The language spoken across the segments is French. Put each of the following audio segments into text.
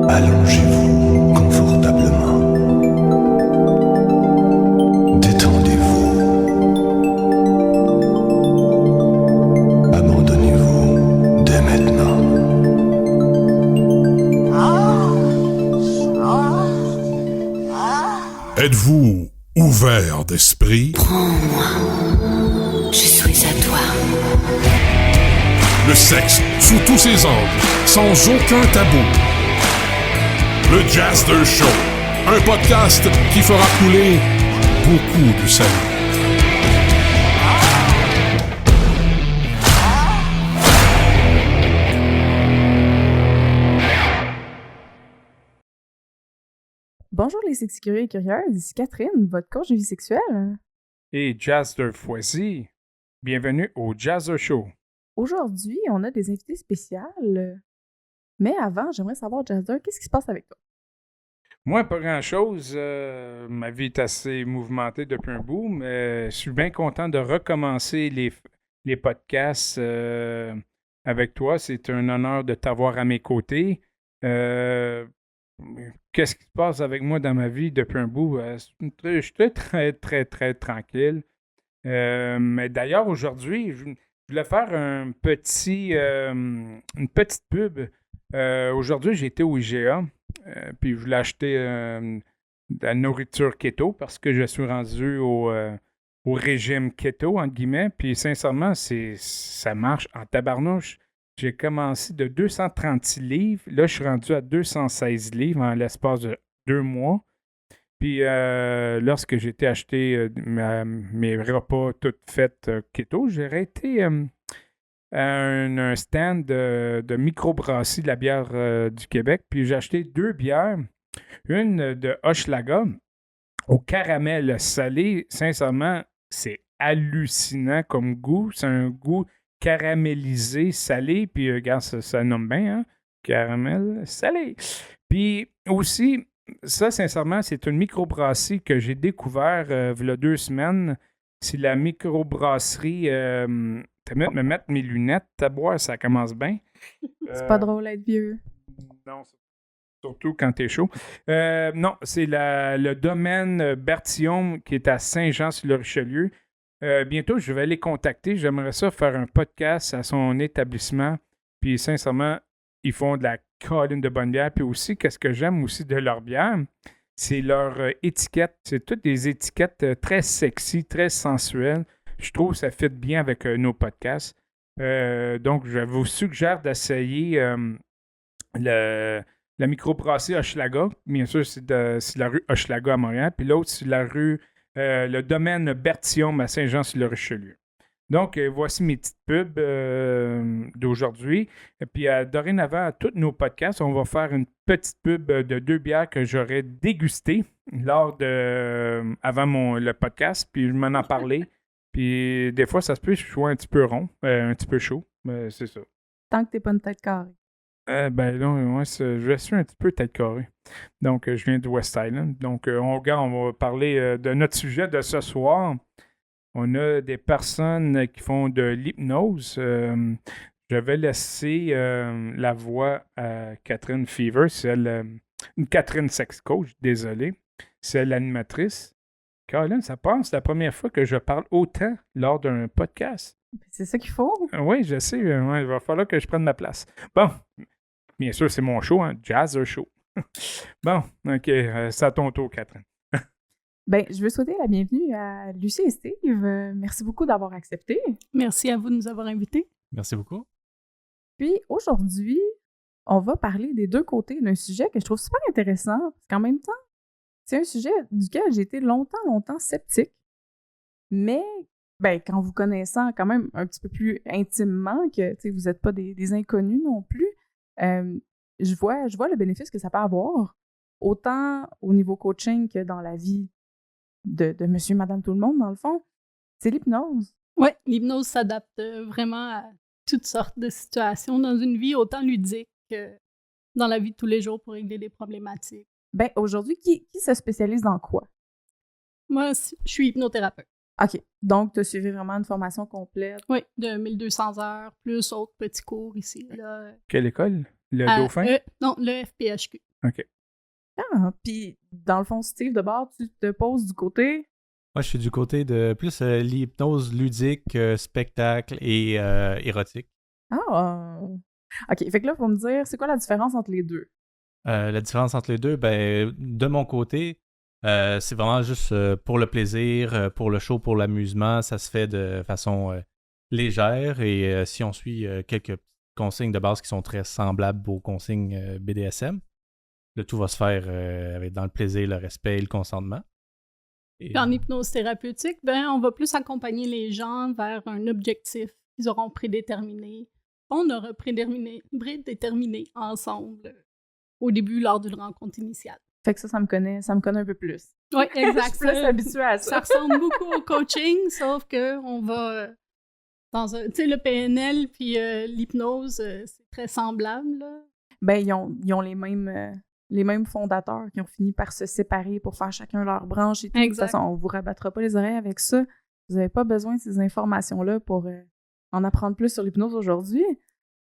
Allongez-vous confortablement. Détendez-vous. Abandonnez-vous dès maintenant. Êtes-vous ouvert d'esprit? Prends-moi. Je suis à toi. Le sexe sous tous ses angles, sans aucun tabou. Le Jazzer Show, un podcast qui fera couler beaucoup de salive. Bonjour les sexy curieux et curieuses, ici Catherine, votre coach de vie sexuelle. Et Jazzer Foisy, bienvenue au Jazzer Show. Aujourd'hui, on a des invités spéciales. Mais avant, j'aimerais savoir, Jazzer, qu'est-ce qui se passe avec toi? Moi, pas grand-chose. Ma vie est assez mouvementée depuis un bout, mais je suis bien content de recommencer les podcasts avec toi. C'est un honneur de t'avoir à mes côtés. Qu'est-ce qui se passe avec moi dans ma vie depuis un bout? Je suis très, très, très tranquille. Mais d'ailleurs, aujourd'hui, je voulais faire une petite pub. Aujourd'hui, j'ai été au IGA, puis je voulais acheter de la nourriture keto parce que je suis rendu au régime keto, entre guillemets. Puis sincèrement, ça marche en tabarnouche. J'ai commencé de 236 livres. Là, je suis rendu à 216 livres en l'espace de 2 mois. Puis, lorsque j'ai été acheter mes repas tout faits keto, j'ai arrêté à un stand de microbrasserie de la bière du Québec. Puis, j'ai acheté 2 bières. Une de Hochelaga au caramel salé. Sincèrement, c'est hallucinant comme goût. C'est un goût caramélisé, salé. Puis, regarde, ça nomme bien, hein? Caramel salé. Puis, aussi... Ça, sincèrement, c'est une microbrasserie que j'ai découvert il y a 2 semaines. C'est la microbrasserie. T'as mieux de me mettre mes lunettes à boire, ça commence bien. C'est pas drôle d'être vieux. Non, surtout quand t'es chaud. Non, c'est le domaine Bertillon qui est à Saint-Jean-sur-le-Richelieu. Bientôt, je vais les contacter. J'aimerais ça faire un podcast à son établissement. Puis, sincèrement, ils font de la colline de bonne bière. Puis aussi, qu'est-ce que j'aime aussi de leur bière, c'est leur étiquette. C'est toutes des étiquettes très sexy, très sensuelles. Je trouve que ça fit bien avec nos podcasts. Donc, je vous suggère d'essayer la microbrasserie Hochelaga. Bien sûr, c'est la rue Hochelaga à Montréal. Puis l'autre, c'est la rue, le domaine Bertillon à Saint-Jean-sur-le-Richelieu. Donc, voici mes petites pubs d'aujourd'hui. Et puis, dorénavant, à tous nos podcasts, on va faire une petite pub de 2 bières que j'aurais dégustées avant le podcast. Puis, je m'en en parlais. Puis, des fois, ça se peut que je sois un petit peu rond, un petit peu chaud. C'est ça. Tant que t'es pas une tête carrée. Ben non, moi, je suis un petit peu tête carrée. Donc, je viens de West Island. Donc, on va parler de notre sujet de ce soir. On a des personnes qui font de l'hypnose. Je vais laisser la voix à Catherine Fever. C'est Catherine Sex Coach, désolé. C'est l'animatrice. Caroline, ça passe la première fois que je parle autant lors d'un podcast. C'est ça qu'il faut. Oui, je sais. Ouais, il va falloir que je prenne ma place. Bon, bien sûr, c'est mon show, hein, Jazzer Show. Bon, OK, c'est à ton tour, Catherine. Ben, je veux souhaiter la bienvenue à Lucie et Steve. Merci beaucoup d'avoir accepté. Merci à vous de nous avoir invités. Merci beaucoup. Puis aujourd'hui, on va parler des deux côtés d'un sujet que je trouve super intéressant. Parce qu'en même temps, c'est un sujet duquel j'ai été longtemps sceptique. Mais, ben, quand vous connaissant quand même un petit peu plus intimement, que vous n'êtes pas des inconnus non plus, je vois le bénéfice que ça peut avoir, autant au niveau coaching que dans la vie de monsieur, madame, tout le monde, dans le fond, c'est l'hypnose. Oui, l'hypnose s'adapte vraiment à toutes sortes de situations dans une vie autant ludique que dans la vie de tous les jours pour régler des problématiques. Ben, aujourd'hui, qui se spécialise dans quoi? Moi, je suis hypnothérapeute. OK. Donc, tu as suivi vraiment une formation complète. Oui, de 1200 heures, plus autres petits cours ici. Là. Quelle école? Le Dauphin? Non, le FPHQ. OK. Ah, puis dans le fond, Steve, de bord, tu te poses du côté... Moi, je suis du côté de plus l'hypnose ludique, spectacle et érotique. Ah! OK, fait que là, il faut me dire, c'est quoi la différence entre les deux? La différence entre les deux, ben, de mon côté, c'est vraiment juste pour le plaisir, pour le show, pour l'amusement. Ça se fait de façon légère et si on suit quelques consignes de base qui sont très semblables aux consignes BDSM, le tout va se faire avec dans le plaisir, le respect et le consentement. Et, Puis en hypnose thérapeutique, ben, on va plus accompagner les gens vers un objectif qu'ils auront prédéterminé. On aura prédéterminé ensemble au début lors d'une rencontre initiale. Fait que ça me connaît un peu plus. Oui, Je exact. suis plus habituée à Ça ça. ressemble beaucoup au coaching, sauf qu'on va dans un... Tu sais, le PNL puis l'hypnose, c'est très semblable, là. Ben, ils ont les mêmes fondateurs qui ont fini par se séparer pour faire chacun leur branche et tout. Exact. De toute façon, on vous rabattra pas les oreilles avec ça. Vous n'avez pas besoin de ces informations-là pour en apprendre plus sur l'hypnose aujourd'hui.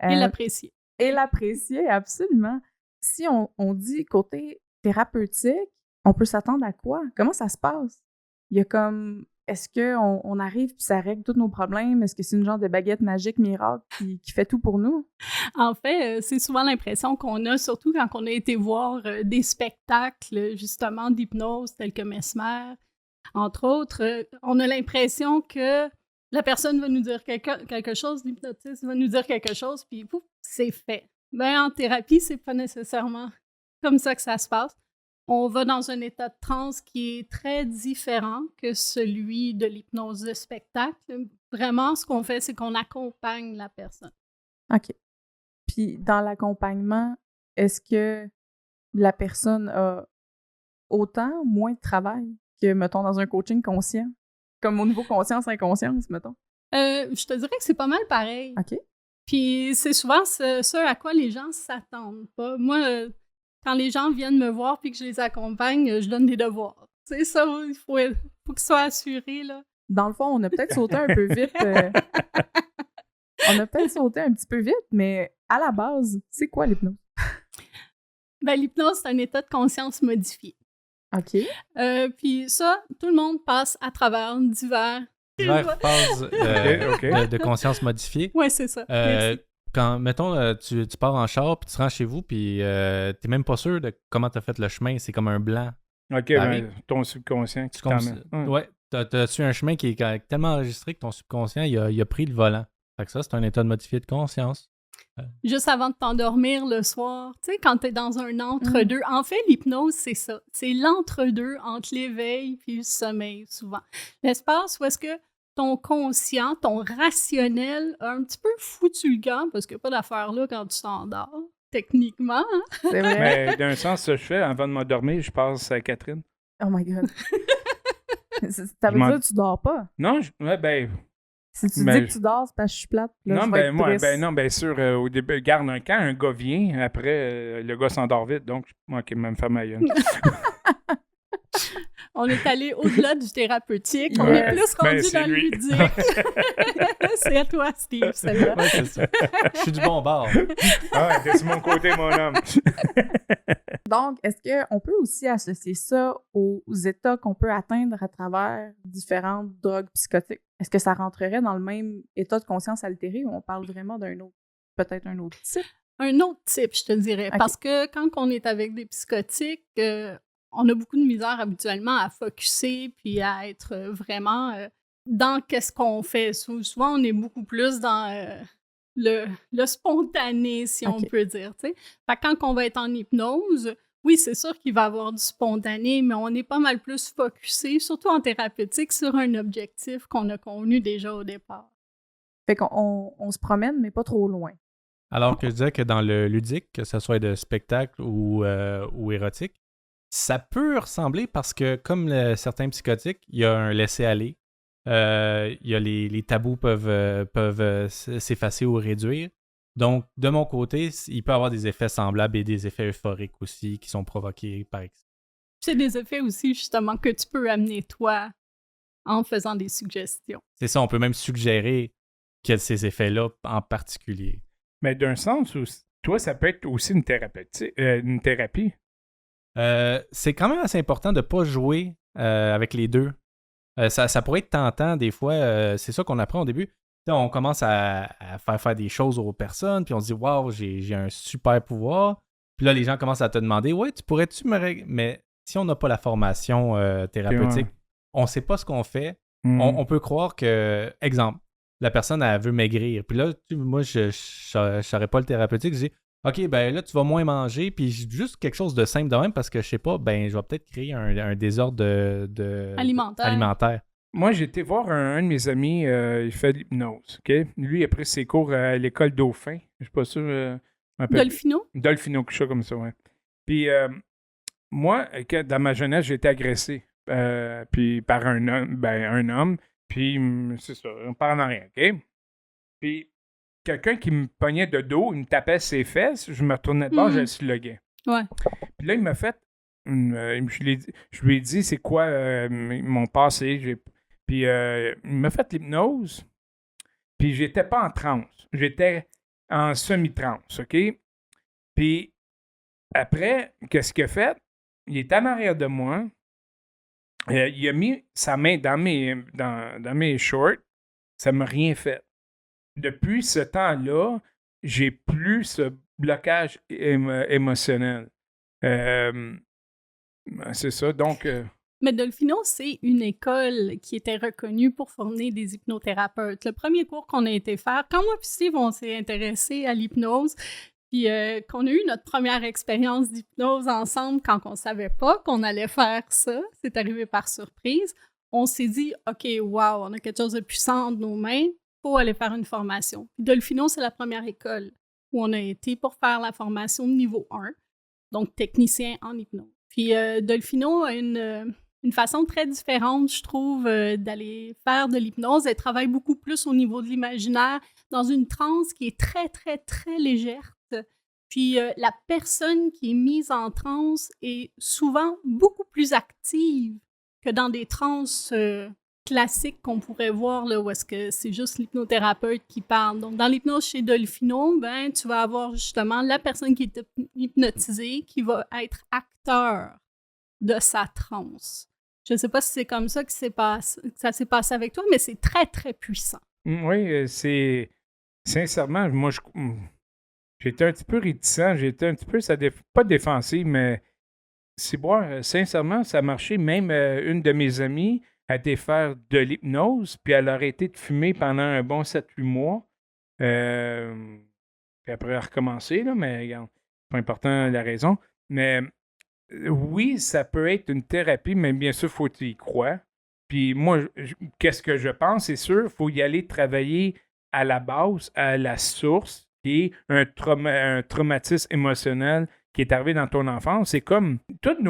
Et l'apprécier. Et l'apprécier, absolument. Si on dit côté thérapeutique, on peut s'attendre à quoi? Comment ça se passe? Il y a comme... Est-ce qu'on arrive puis ça règle tous nos problèmes? Est-ce que c'est une genre de baguette magique miracle qui fait tout pour nous? En fait, c'est souvent l'impression qu'on a, surtout quand on a été voir des spectacles, justement, d'hypnose tels que Mesmer. Entre autres, on a l'impression que la personne va nous dire quelque chose, l'hypnotiste va nous dire quelque chose, puis pouf, c'est fait. Ben, en thérapie, c'est pas nécessairement comme ça que ça se passe. On va dans un état de transe qui est très différent que celui de l'hypnose de spectacle. Vraiment, ce qu'on fait, c'est qu'on accompagne la personne. OK. Puis, dans l'accompagnement, est-ce que la personne a autant ou moins de travail que, mettons, dans un coaching conscient? Comme au niveau conscience-inconscience, mettons? Je te dirais que c'est pas mal pareil. OK. Puis c'est souvent ce à quoi les gens s'attendent pas. Moi, quand les gens viennent me voir puis que je les accompagne, je donne des devoirs. Tu sais, ça, il faut qu'ils soient assurés, là. Dans le fond, on a peut-être sauté un peu vite. On a peut-être sauté un petit peu vite, mais à la base, c'est quoi l'hypnose? Ben, l'hypnose, c'est un état de conscience modifié. OK. Puis ça, tout le monde passe à travers divers phases de conscience modifiée. Oui, c'est ça. Quand, mettons, tu pars en char, puis tu rentres chez vous, puis t'es même pas sûr de comment t'as fait le chemin. C'est comme un blanc. OK, ben, ton subconscient qui t'emmène. Ouais, t'as su un chemin qui est tellement enregistré que ton subconscient, il a pris le volant. Fait que ça, c'est un état de modifié de conscience. Juste avant de t'endormir le soir, tu sais, quand t'es dans un entre-deux. En fait, l'hypnose, c'est ça. C'est l'entre-deux entre l'éveil puis le sommeil, souvent. L'espace où est-ce que ton conscient, ton rationnel a un petit peu foutu le camp, parce qu'il n'y a pas d'affaire là quand tu t'endors, techniquement. Hein? C'est vrai. Mais d'un sens, ce que je fais, avant de m'endormir, je passe à Catherine. Oh my God. Ça veut dire que tu dors pas? Non, ben... Si tu dis que tu dors, c'est parce que je suis plate. Là, Non, je vais être triste. bien sûr, au début, garde quand un gars vient, après, le gars s'endort vite, donc, moi, qui me fait ma gueule. On est allé au-delà du thérapeutique. On Ouais. est plus rendu c'est dans le lui. ludique. C'est à toi, Steve, celle-là. Ouais, c'est ça. Je suis du bon bord. Ah, t'es sur mon côté, mon homme. Donc, est-ce qu'on peut aussi associer ça aux états qu'on peut atteindre à travers différentes drogues psychotiques? Est-ce que ça rentrerait dans le même état de conscience altéré ou on parle vraiment d'un autre, peut-être un autre type? Un autre type, je te dirais. Ok. Parce que quand on est avec des psychotiques, on a beaucoup de misère habituellement à focusser puis à être vraiment dans qu'est-ce qu'on fait. Souvent, on est beaucoup plus dans le spontané, si on Ok. peut dire. T'sais. Fait que quand on va être en hypnose, oui, c'est sûr qu'il va y avoir du spontané, mais on est pas mal plus focusé, surtout en thérapeutique, sur un objectif qu'on a convenu déjà au départ. Fait qu'on se promène, mais pas trop loin. Alors que je disais que dans le ludique, que ce soit de spectacle ou érotique, ça peut ressembler parce que, comme certains psychotiques, il y a un laisser-aller. Il y a les tabous peuvent s'effacer ou réduire. Donc, de mon côté, il peut y avoir des effets semblables et des effets euphoriques aussi qui sont provoqués par exemple. C'est des effets aussi, justement, que tu peux amener toi en faisant des suggestions. C'est ça, on peut même suggérer ces effets-là en particulier. Mais d'un sens, toi, ça peut être aussi une thérapie. C'est quand même assez important de ne pas jouer avec les deux. Ça pourrait être tentant des fois. C'est ça qu'on apprend au début. Là, on commence à faire des choses aux personnes, puis on se dit « Wow, j'ai un super pouvoir ». Puis là, les gens commencent à te demander « Ouais, tu pourrais-tu me régler? » Mais si on n'a pas la formation thérapeutique, on ne sait pas ce qu'on fait. On peut croire que, exemple, la personne, elle veut maigrir. Puis là, moi, je ne saurais pas le thérapeutique. Je dis « OK, ben là, tu vas moins manger. » Puis juste quelque chose de simple de même parce que je sais pas, ben je vais peut-être créer un désordre alimentaire. Moi, j'ai été voir un de mes amis, il fait de l'hypnose, OK? Lui, il a pris ses cours à l'école Dauphin. Je suis pas sûr. Dolphino? Dolphino, quelque chose comme ça, ouais. Puis moi, dans ma jeunesse, j'ai été agressé puis par un homme. Puis c'est ça, on parle en rien, OK? Puis quelqu'un qui me pognait de dos, il me tapait ses fesses, je me retournais de bord, je le sloguais. Ouais. Puis là, il m'a fait... je lui ai dit c'est quoi mon passé. Puis il m'a fait l'hypnose. Puis j'étais pas en transe. J'étais en semi-transe, OK? Puis après, qu'est-ce qu'il a fait? Il est en arrière de moi. Il a mis sa main dans mes shorts. Ça m'a rien fait. Depuis ce temps-là, j'ai plus ce blocage émotionnel. C'est ça, donc... Mais Dolphino, c'est une école qui était reconnue pour fournir des hypnothérapeutes. Le premier cours qu'on a été faire, quand moi et Steve, on s'est intéressés à l'hypnose, puis qu'on a eu notre première expérience d'hypnose ensemble quand on ne savait pas qu'on allait faire ça, c'est arrivé par surprise, on s'est dit « OK, wow, on a quelque chose de puissant entre nos mains, il faut aller faire une formation. » Dolphino, c'est la première école où on a été pour faire la formation de niveau 1, donc technicien en hypnose. Puis Dolphino a une façon très différente, je trouve, d'aller faire de l'hypnose. Elle travaille beaucoup plus au niveau de l'imaginaire, dans une transe qui est très, très, très légère. Puis la personne qui est mise en transe est souvent beaucoup plus active que dans des transes classiques qu'on pourrait voir, là, où est-ce que c'est juste l'hypnothérapeute qui parle. Donc, dans l'hypnose chez Dolphino, ben, tu vas avoir justement la personne qui est hypnotisée qui va être acteur de sa transe. Je ne sais pas si c'est comme ça que ça s'est passé avec toi, mais c'est très, très puissant. Oui, c'est... Sincèrement, moi, j'étais un petit peu réticent, j'étais un petit peu, pas défensif, mais c'est bon, sincèrement, ça a marché. Même une de mes amies a été faire de l'hypnose, puis elle a arrêté de fumer pendant un bon 7-8 mois. Puis après, elle a recommencé, là, mais regarde, c'est pas important la raison. Mais oui, ça peut être une thérapie, mais bien sûr, il faut que tu y crois. Puis moi, qu'est-ce que je pense? C'est sûr, il faut y aller travailler à la base, à la source, qui est un traumatisme émotionnel qui est arrivé dans ton enfance. C'est comme tous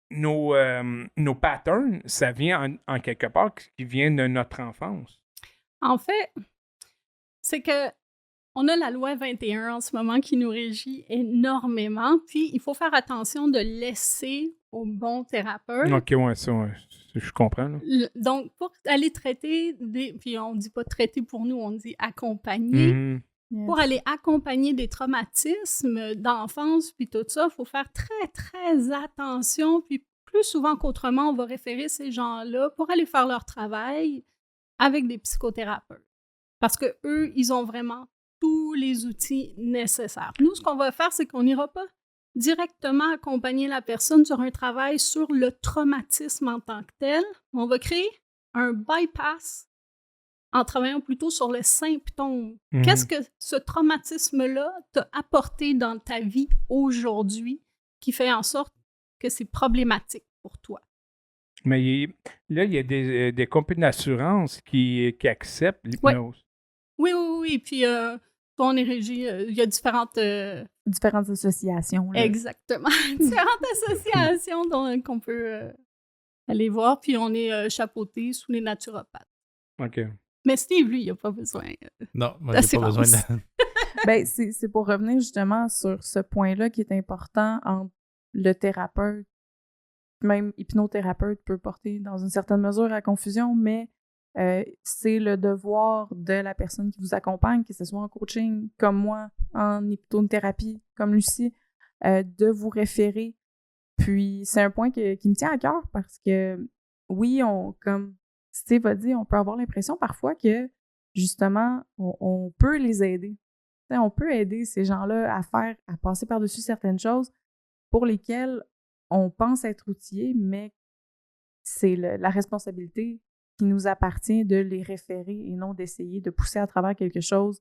nos patterns, ça vient en quelque part qui vient de notre enfance. En fait, c'est que on a la loi 21 en ce moment qui nous régit énormément, puis il faut faire attention de laisser au bon thérapeute. OK, ouais, ça, ouais, je comprends. Là. Donc, pour aller traiter puis on ne dit pas traiter pour nous, on dit accompagner. Mm-hmm. Yes. Pour aller accompagner des traumatismes d'enfance, puis tout ça, il faut faire très, très attention, puis plus souvent qu'autrement, on va référer ces gens-là pour aller faire leur travail avec des psychothérapeutes. Parce qu'eux, ils ont vraiment tous les outils nécessaires. Nous, ce qu'on va faire, c'est qu'on n'ira pas directement accompagner la personne sur un travail sur le traumatisme en tant que tel. On va créer un bypass en travaillant plutôt sur les symptômes. Mm-hmm. Qu'est-ce que ce traumatisme-là t'a apporté dans ta vie aujourd'hui qui fait en sorte que c'est problématique pour toi? Mais là, il y a des compagnies d'assurance qui acceptent l'hypnose. Oui. Puis, on est régi, il y a différentes associations. Là. Exactement. Différentes associations qu'on peut aller voir. Puis, on est chapeauté sous les naturopathes. OK. Mais Steve, lui, il n'a pas besoin non, moi, j'ai pas besoin de... Ben, c'est pour revenir justement sur ce point-là qui est important entre le thérapeute, même hypnothérapeute peut porter dans une certaine mesure à confusion, mais c'est le devoir de la personne qui vous accompagne, que ce soit en coaching, comme moi, en hypnothérapie, comme Lucie, de vous référer Puis, c'est un point qui me tient à cœur parce que, oui, comme Steve a dit, on peut avoir l'impression parfois que, justement, on peut les aider. T'sais, on peut aider ces gens-là à passer par-dessus certaines choses pour lesquelles on pense être outillés, mais c'est la responsabilité qui nous appartient de les référer et non d'essayer de pousser à travers quelque chose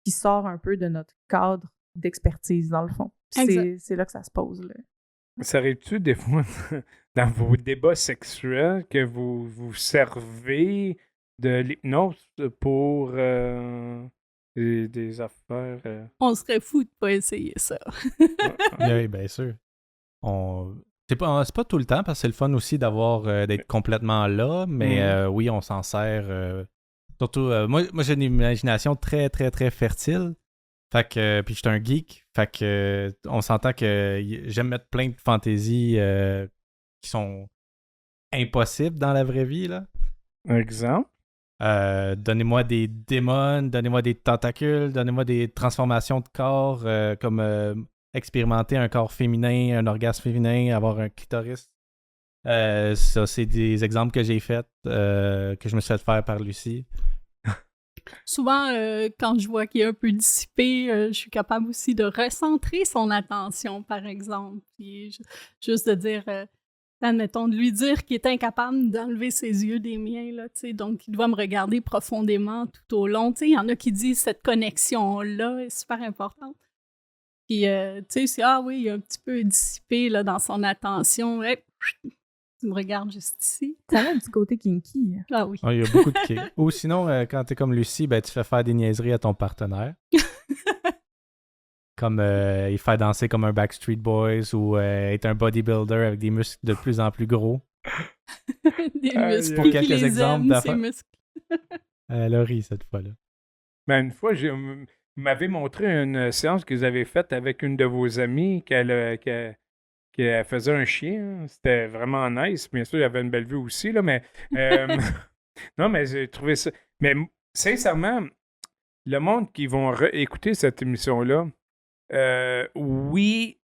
qui sort un peu de notre cadre d'expertise, dans le fond. C'est là que ça se pose, là. Ça arrive-tu des fois dans vos débats sexuels que vous vous servez de l'hypnose pour des affaires... On serait fou de pas essayer ça. Oui, bien sûr. C'est pas tout le temps parce que c'est le fun aussi d'être complètement là, mais oui, on s'en sert. Surtout, moi j'ai une imagination très, très, très fertile. Fait que, puis je suis un geek. Fait que, on s'entend que j'aime mettre plein de fantaisies qui sont impossibles dans la vraie vie, là. Un exemple? Donnez-moi des démons, donnez-moi des tentacules, donnez-moi des transformations de corps, comme expérimenter un corps féminin, un orgasme féminin, avoir un clitoris. Ça, c'est des exemples que j'ai faits, que je me suis fait faire par Lucie. Souvent, quand je vois qu'il est un peu dissipé, je suis capable aussi de recentrer son attention, par exemple. Puis juste de dire, admettons, de lui dire qu'il est incapable d'enlever ses yeux des miens, là, tu sais, donc il doit me regarder profondément tout au long. Tu sais, il y en a qui disent cette connexion-là est super importante. Puis, tu sais, c'est oui, il est un petit peu dissipé là, dans son attention. Hey, tu me regardes juste ici. Ça a un petit côté kinky. Ah oui. Il y a beaucoup de quais. Ou sinon, quand t'es comme Lucie, ben, tu fais faire des niaiseries à ton partenaire. Comme il fait danser comme un Backstreet Boys ou être un bodybuilder avec des muscles de plus en plus gros. Des muscles. Pour quelques exemples d'affaires. Elle a ri cette fois-là. Ben, une fois, vous m'avez montré une séance que vous avez faite avec une de vos amies qu'elle faisait un chien. Hein. C'était vraiment nice. Bien sûr, il y avait une belle vue aussi, là, mais... non, mais j'ai trouvé ça... Mais sincèrement, le monde qui vont écouter cette émission-là, oui,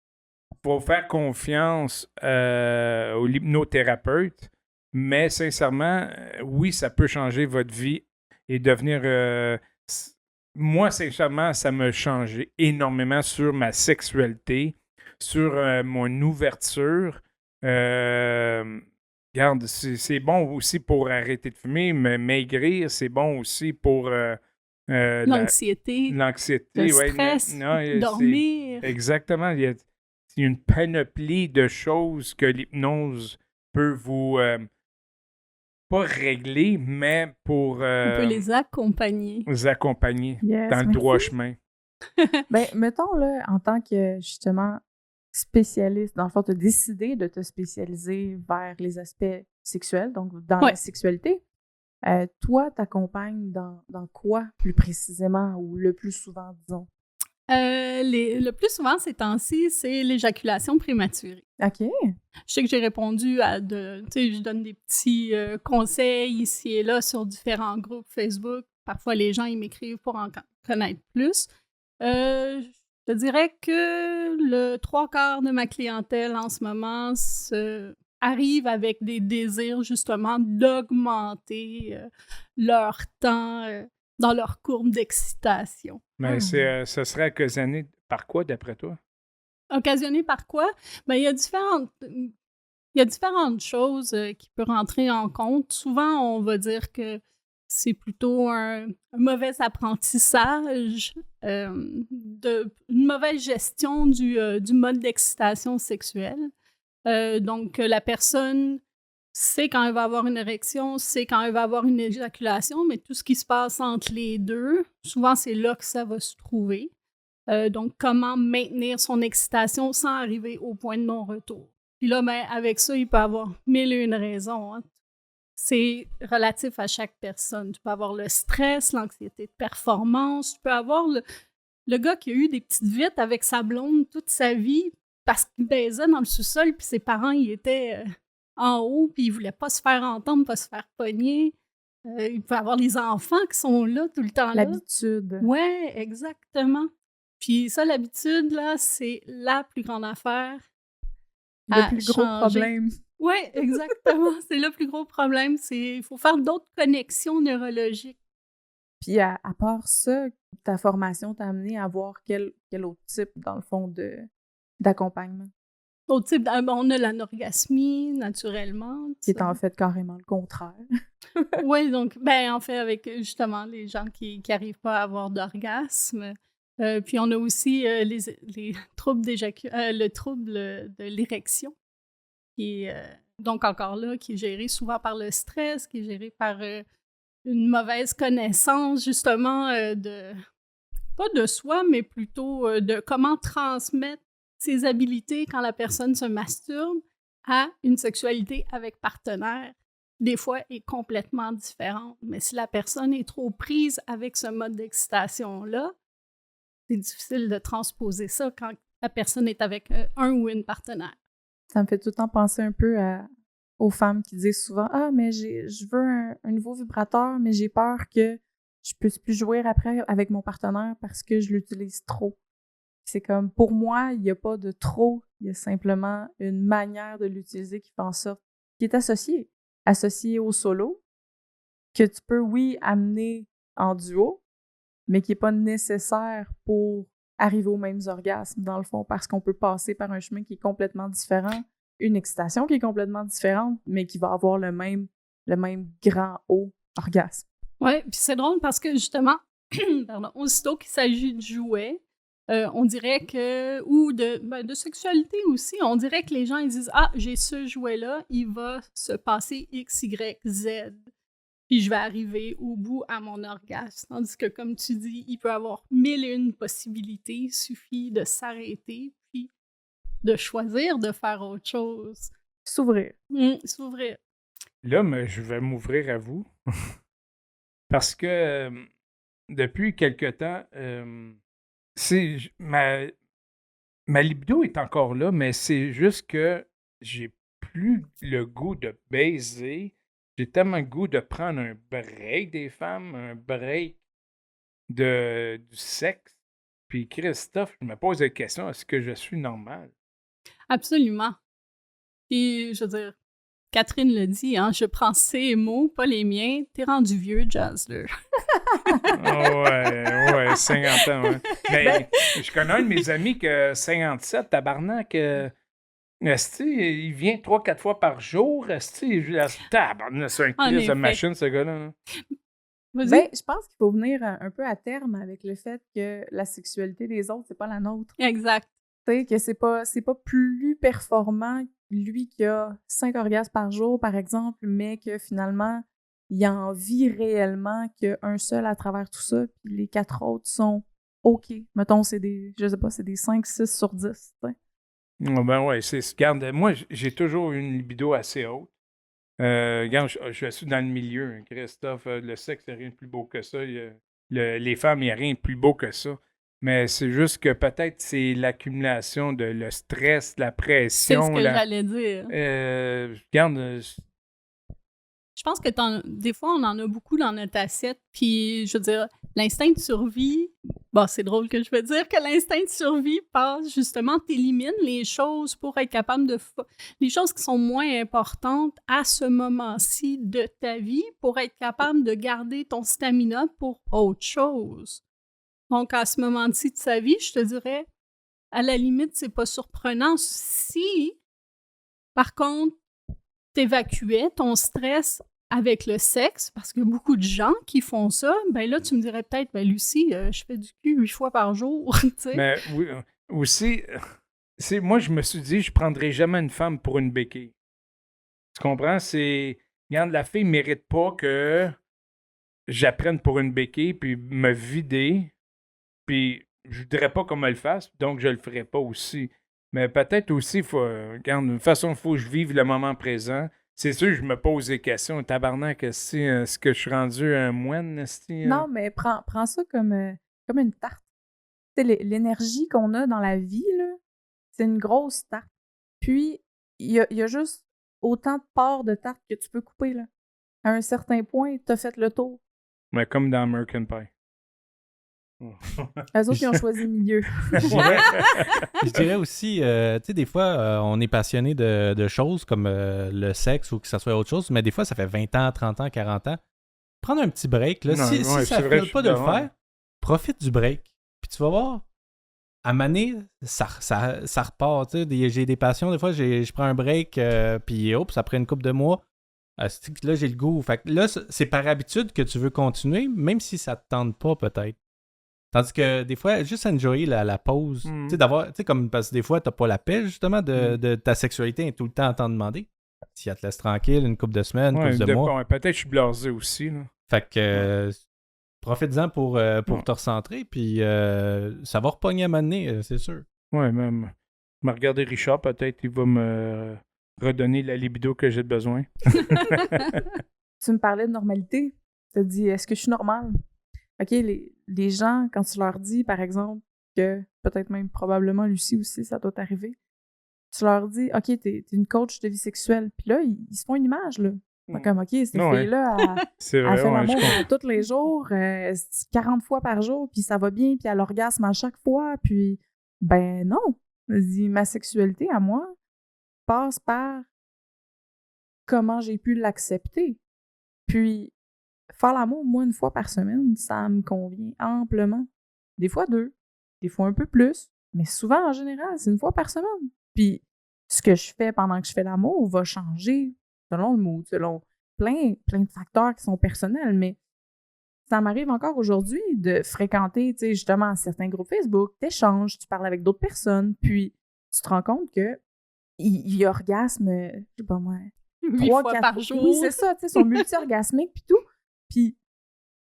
faut faire confiance au hypnothérapeute, mais sincèrement, oui, ça peut changer votre vie et devenir... moi, sincèrement, ça m'a changé énormément sur ma sexualité, sur mon ouverture. Regarde, c'est bon aussi pour arrêter de fumer, mais maigrir, c'est bon aussi pour... l'anxiété. L'anxiété, le stress, dormir. Exactement. Il y a une panoplie de choses que l'hypnose peut vous... pas régler, mais pour... on peut les accompagner. Vous accompagner dans le droit chemin. Ben, mettons, là, en tant que, justement, spécialiste, dans le fond, tu as décidé de te spécialiser vers les aspects sexuels, donc dans la sexualité. Toi, t'accompagnes dans quoi, plus précisément, ou le plus souvent, disons? Le plus souvent, ces temps-ci, c'est l'éjaculation prématurée. OK. Je sais que j'ai répondu à tu sais, je donne des petits conseils ici et là sur différents groupes Facebook. Parfois, les gens, ils m'écrivent pour en connaître plus. Je te dirais que le 3/4 de ma clientèle en ce moment arrive avec des désirs, justement, d'augmenter leur temps dans leur courbe d'excitation. Mais ce serait occasionné par quoi, d'après toi? Occasionné par quoi? Ben, il y a différentes choses qui peuvent rentrer en compte. Souvent, on va dire que c'est plutôt un mauvais apprentissage, une mauvaise gestion du mode d'excitation sexuelle. Donc, la personne sait quand elle va avoir une érection, sait quand elle va avoir une éjaculation, mais tout ce qui se passe entre les deux, souvent, c'est là que ça va se trouver. Donc, comment maintenir son excitation sans arriver au point de non-retour. Puis là, ben, avec ça, il peut y avoir 1001 raisons. Hein. C'est relatif à chaque personne. Tu peux avoir le stress, l'anxiété de performance. Tu peux avoir le gars qui a eu des petites vites avec sa blonde toute sa vie parce qu'il baisait dans le sous-sol puis ses parents, ils étaient en haut puis ils voulaient pas se faire entendre, pas se faire pogner. Il peut y avoir les enfants qui sont là tout le temps. L'habitude. Oui, exactement. Puis ça, l'habitude, là, c'est la plus grande affaire. à Le plus gros changer. problème. Oui, exactement. C'est le plus gros problème. Il faut faire d'autres connexions neurologiques. Puis à part ça, ta formation t'a amené à voir quel autre type, dans le fond, d'accompagnement, D'autres types, on a l'anorgasmie, naturellement. qui est en fait carrément le contraire. Oui, donc, en fait, avec justement les gens qui n'arrivent pas à avoir d'orgasme. Puis on a aussi les troubles le trouble de l'érection, qui est donc encore là, qui est géré souvent par le stress, qui est géré par une mauvaise connaissance, justement, pas de soi, mais plutôt de comment transmettre ses habiletés quand la personne se masturbe à une sexualité avec partenaire. Des fois, est complètement différente. Mais si la personne est trop prise avec ce mode d'excitation-là, c'est difficile de transposer ça quand la personne est avec un ou une partenaire. Ça me fait tout le temps penser un peu aux femmes qui disent souvent « Ah, mais je veux un nouveau vibrateur, mais j'ai peur que je puisse plus jouer après avec mon partenaire parce que je l'utilise trop. » C'est comme, pour moi, il n'y a pas de trop, il y a simplement une manière de l'utiliser qui fait en sorte, qui est associée au solo, que tu peux, oui, amener en duo, mais qui n'est pas nécessaire pour arriver aux mêmes orgasmes, dans le fond, parce qu'on peut passer par un chemin qui est complètement différent, une excitation qui est complètement différente, mais qui va avoir le même grand haut orgasme. Oui, puis c'est drôle parce que justement, pardon, aussitôt qu'il s'agit de jouets, on dirait que, ou de sexualité aussi, on dirait que les gens ils disent « Ah, j'ai ce jouet-là, il va se passer X, Y, Z, puis je vais arriver au bout à mon orgasme. » Tandis que, comme tu dis, il peut y avoir 1001 possibilités, il suffit de s'arrêter, puis de choisir de faire autre chose. S'ouvrir. S'ouvrir. Là, mais je vais m'ouvrir à vous. Parce que depuis quelque temps, ma libido est encore là, mais c'est juste que j'ai plus le goût de baiser. J'ai tellement le goût de prendre un break des femmes, un break du sexe. Puis Christophe, je me pose la question, est-ce que je suis normal? Absolument. Puis, je veux dire, Catherine le dit, hein, je prends ses mots, pas les miens. T'es rendu vieux, Jazzler. Ouais, 50 ans, ouais. Mais je connais un de mes amis que 57, tabarnak, esti, il vient 3-4 fois par jour, esti, tabarnak, c'est un crise de machine, ce gars-là. Là. Ben, je pense qu'il faut venir un peu à terme avec le fait que la sexualité des autres, c'est pas la nôtre. Exact. Tu sais, que c'est pas plus performant lui qui a 5 orgasmes par jour, par exemple, mais que finalement, il en vit réellement qu'un seul à travers tout ça, puis les 4 autres sont OK. Mettons, c'est des 5, 6 sur 10, tu sais. Ben ouais, regarde, moi, j'ai toujours eu une libido assez haute. Regarde, je suis dans le milieu, hein, Christophe, le sexe, il n'y a rien de plus beau que ça. Les femmes, il n'y a rien de plus beau que ça. Mais c'est juste que peut-être c'est l'accumulation de le stress, la pression. C'est ce que j'allais dire. Regarde. Je pense que des fois, on en a beaucoup dans notre assiette. Puis, je veux dire, l'instinct de survie, c'est drôle que je veux dire que l'instinct de survie passe justement, t'élimines les choses pour être capable de... les choses qui sont moins importantes à ce moment-ci de ta vie pour être capable de garder ton stamina pour autre chose. Donc, à ce moment-ci de sa vie, je te dirais, à la limite, c'est pas surprenant si, par contre, t'évacuais ton stress avec le sexe, parce que beaucoup de gens qui font ça, ben là, tu me dirais peut-être, ben Lucie, je fais du cul 8 fois par jour, tu sais. Mais oui, aussi, moi, je me suis dit, je prendrai jamais une femme pour une béquille. Tu comprends? Regarde, la fille ne mérite pas que j'apprenne pour une béquille, puis me vider, puis je voudrais pas qu'on me le fasse, donc je le ferai pas aussi. Mais peut-être aussi, regarde, de toute façon, il faut que je vive le moment présent. C'est sûr, je me pose des questions. Tabarnak, est-ce que je suis rendu un moine? Non, mais prends ça comme une tarte. Tu sais, l'énergie qu'on a dans la vie, là, c'est une grosse tarte. Puis, il y a juste autant de parts de tarte que tu peux couper, là. À un certain point, tu as fait le tour. Mais comme dans American Pie. Eux autres, ils ont choisi le milieu. Je dirais aussi, tu sais, des fois, on est passionné de choses comme le sexe ou que ça soit autre chose, mais des fois, ça fait 20 ans, 30 ans, 40 ans. Prendre un petit break, là, Non, si ouais, ça c'est ne vrai, fait je pas suis de le d'accord. faire, profite du break. Puis tu vas voir, à maner, ça repart. Tu sais, j'ai des passions, des fois, je prends un break, puis hop, après une couple de mois, là, j'ai le goût. Fait que là, c'est par habitude que tu veux continuer, même si ça te tente pas, peut-être. Tandis que des fois, juste enjoyer la pause, tu sais, d'avoir, tu sais, comme, parce que des fois, t'as pas la paix, justement, de ta sexualité et tout le temps à t'en demander. Si elle te laisse tranquille une couple de semaines, une couple de mois. Peut-être que je suis blasé aussi. Là. Fait que, profite-en pour te recentrer, puis ça va repogner à m'amener, c'est sûr. Ouais, même. Me regarder Richard, peut-être il va me redonner la libido que j'ai besoin. Tu me parlais de normalité. Tu as dit, est-ce que je suis normale? OK, les gens, quand tu leur dis, par exemple, que peut-être même probablement Lucie aussi, ça doit t'arriver, tu leur dis, OK, t'es une coach de vie sexuelle. Puis là, ils se font une image, là. C'est comme, OK, cette fille-là, c'est vrai, elle fait ouais, l'amour tous les jours, 40 fois par jour, puis ça va bien, puis elle orgasme à chaque fois, puis ben non. Je dis, ma sexualité à moi passe par comment j'ai pu l'accepter. Puis, faire l'amour, moi, une fois par semaine, ça me convient amplement. Des fois 2, des fois un peu plus, mais souvent, en général, c'est une fois par semaine. Puis, ce que je fais pendant que je fais l'amour va changer selon le mood, selon plein de facteurs qui sont personnels, mais ça m'arrive encore aujourd'hui de fréquenter, tu sais, justement, certains groupes Facebook, t'échanges, tu parles avec d'autres personnes, puis tu te rends compte que il orgasme, je sais pas moi, 8 fois par jour. Oui, c'est ça, tu sais, ils sont multi-orgasmiques puis tout. Puis,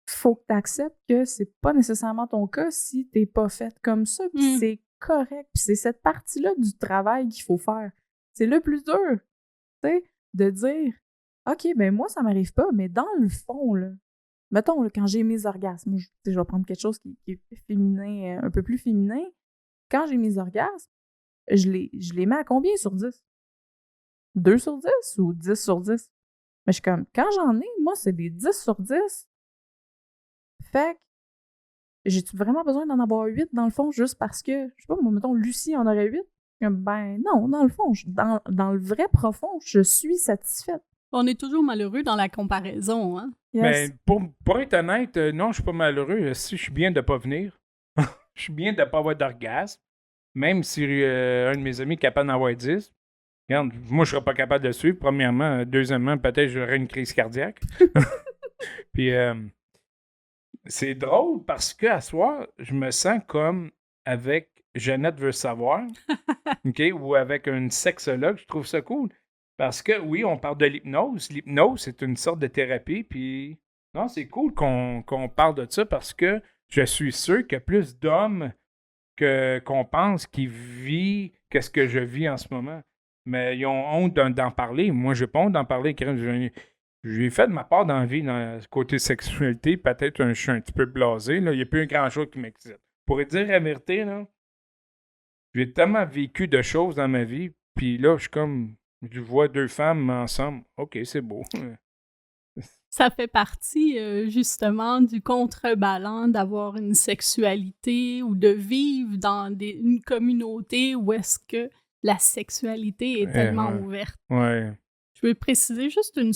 faut que tu acceptes que c'est pas nécessairement ton cas si t'es pas faite comme ça, puis c'est correct. Puis c'est cette partie-là du travail qu'il faut faire. C'est le plus dur, tu sais, de dire « OK, ben moi, ça m'arrive pas, mais dans le fond, là, mettons, là, quand j'ai mes orgasmes, je vais prendre quelque chose qui est féminin, un peu plus féminin. Quand j'ai mes orgasmes, je les mets à combien sur 10? 2 sur 10 ou 10 sur 10? Mais je suis comme, quand j'en ai, moi, c'est des 10 sur 10. Fait que, j'ai-tu vraiment besoin d'en avoir 8 dans le fond, juste parce que, je sais pas, moi, mettons, Lucie en aurait 8? Ben non, dans le fond, dans le vrai profond, je suis satisfaite. On est toujours malheureux dans la comparaison, hein? Yes. Mais pour être honnête, non, je suis pas malheureux. Si je suis bien de pas venir. Je suis bien de pas avoir d'orgasme. Même si un de mes amis est capable d'en avoir 10. Regarde, moi, je serais pas capable de le suivre, premièrement. Deuxièmement, peut-être j'aurais une crise cardiaque. Puis, c'est drôle parce qu'à soir, je me sens comme avec Jeannette veut savoir, OK, ou avec une sexologue. Je trouve ça cool. Parce que, oui, on parle de l'hypnose. L'hypnose, c'est une sorte de thérapie. Puis, non, c'est cool qu'on parle de ça parce que je suis sûr qu'il y a plus d'hommes qu'on pense qui vivent qu'est-ce que je vis en ce moment. Mais ils ont honte d'en parler. Moi, j'ai pas honte d'en parler. J'ai fait de ma part dans la vie, dans ce côté sexualité. Peut-être je suis un petit peu blasé. Là. Il n'y a plus un grand-chose qui m'excite. Pour dire la vérité, là, j'ai tellement vécu de choses dans ma vie. Puis là, je suis comme... Je vois 2 femmes ensemble. OK, c'est beau. Ça fait partie, justement, du contrebalan d'avoir une sexualité ou de vivre dans une communauté où est-ce que la sexualité est tellement ouverte. Ouais. Je veux préciser juste une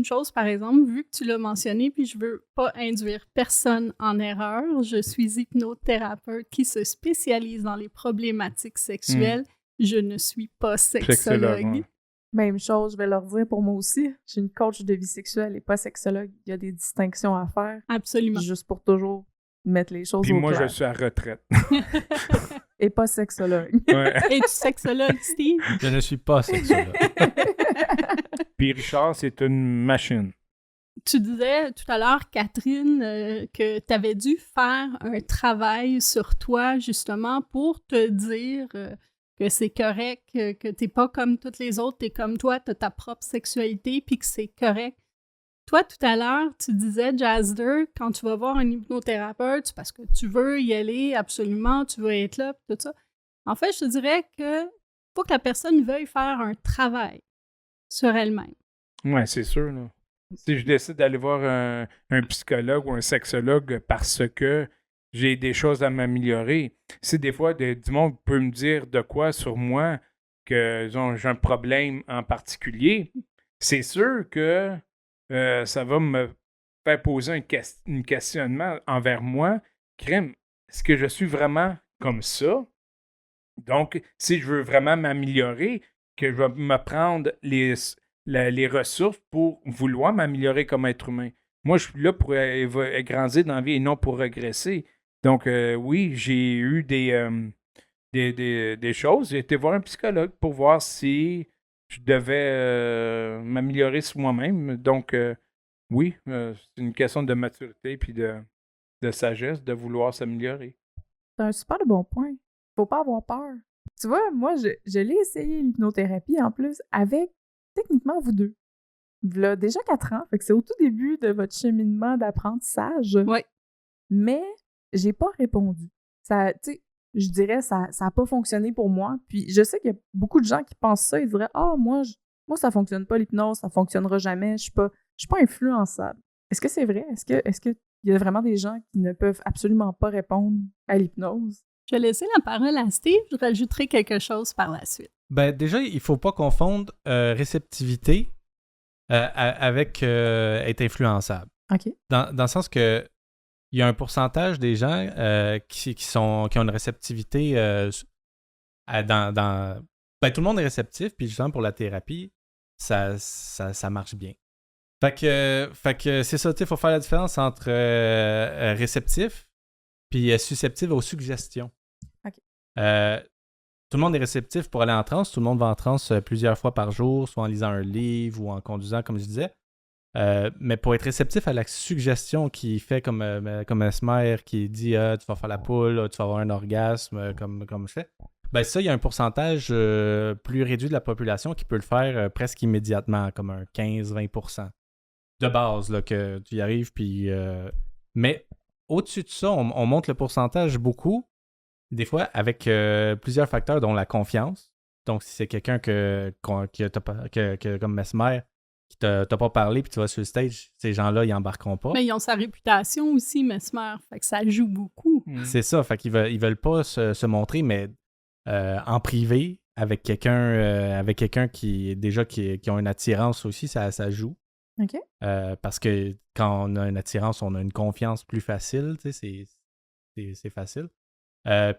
chose, par exemple, vu que tu l'as mentionné, puis je veux pas induire personne en erreur. Je suis hypnothérapeute qui se spécialise dans les problématiques sexuelles. Je ne suis pas sexologue. Ouais. Même chose, je vais leur dire pour moi aussi. Je suis une coach de vie sexuelle et pas sexologue. Il y a des distinctions à faire. Absolument. Juste pour toujours mettre les choses Puis au moi, clair. je suis à retraite. Et pas sexologue. Ouais. Es-tu sexologue, Steve? Je ne suis pas sexologue. Puis Richard, c'est une machine. Tu disais tout à l'heure, Catherine, que tu avais dû faire un travail sur toi, justement, pour te dire que c'est correct, que t'es pas comme toutes les autres, t'es comme toi, t'as ta propre sexualité, puis que c'est correct. Toi, tout à l'heure, tu disais, Jazder, quand tu vas voir un hypnothérapeute, c'est parce que tu veux y aller absolument, tu veux être là, tout ça. En fait, je te dirais que faut que la personne veuille faire un travail sur elle-même. Ouais, c'est sûr, là. Si je décide d'aller voir un psychologue ou un sexologue parce que j'ai des choses à m'améliorer. Si des fois, du monde peut me dire de quoi sur moi, que j'ai un problème en particulier, c'est sûr que ça va me faire poser un questionnement envers moi. Crème, est-ce que je suis vraiment comme ça? Donc, si je veux vraiment m'améliorer, que je vais me prendre les ressources pour vouloir m'améliorer comme être humain. Moi, je suis là pour grandir dans la vie et non pour regresser. Donc, oui, j'ai eu des choses. J'ai été voir un psychologue pour voir si je devais m'améliorer sur moi-même. Donc, oui, c'est une question de maturité puis de sagesse de vouloir s'améliorer. C'est un super bon point. Faut pas avoir peur. Tu vois, moi, je l'ai essayé, l'hypnothérapie, en plus, avec, techniquement, vous deux. V'là déjà 4 ans, fait que c'est au tout début de votre cheminement d'apprentissage. Oui. Mais j'ai pas répondu. Ça, tu sais, je dirais, ça a pas fonctionné pour moi. Puis je sais qu'il y a beaucoup de gens qui pensent ça, ils diraient « Ah, moi, ça fonctionne pas l'hypnose, ça fonctionnera jamais, je suis pas influençable. » Est-ce que c'est vrai? Est-ce que il y a vraiment des gens qui ne peuvent absolument pas répondre à l'hypnose? Je vais laisser la parole à Steve, je rajouterai quelque chose par la suite. Ben déjà, il faut pas confondre réceptivité avec être influençable. OK. Dans le sens que il y a un pourcentage des gens qui ont une réceptivité Ben, tout le monde est réceptif, puis justement pour la thérapie, ça marche bien. Fait que c'est ça, il faut faire la différence entre réceptif puis susceptible aux suggestions. OK. Tout le monde est réceptif pour aller en transe. Tout le monde va en transe plusieurs fois par jour, soit en lisant un livre ou en conduisant, comme je disais. Mais pour être réceptif à la suggestion qui fait comme Mesmer qui dit tu vas faire la poule, tu vas avoir un orgasme, comme je fais. Ben ça, il y a un pourcentage plus réduit de la population qui peut le faire presque immédiatement, comme un 15-20%. De base, là, que tu y arrives, puis... Mais au-dessus de ça, on monte le pourcentage beaucoup, des fois avec plusieurs facteurs, dont la confiance. Donc, si c'est quelqu'un que comme Mesmer, qui t'a pas parlé, puis tu vas sur le stage, ces gens-là, ils embarqueront pas. Mais ils ont sa réputation aussi, Mesmer, fait que ça joue beaucoup. C'est ça, fait qu'ils ils veulent pas se montrer, mais en privé, avec quelqu'un qui a une attirance aussi, ça joue. OK. Parce que quand on a une attirance, on a une confiance plus facile, tu sais, c'est facile.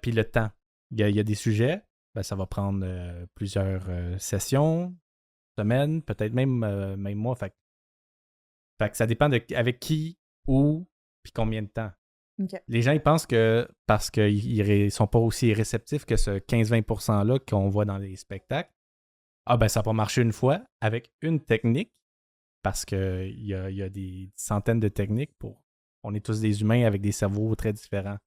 Puis le temps. Il y a des sujets, ben, ça va prendre plusieurs sessions, semaines, peut-être même mois. Fait que ça dépend avec qui, où, puis combien de temps. Okay. Les gens, ils pensent que parce qu'ils sont pas aussi réceptifs que ce 15-20%-là qu'on voit dans les spectacles, ben ça va marcher une fois avec une technique, parce qu'il y a des centaines de techniques on est tous des humains avec des cerveaux très différents.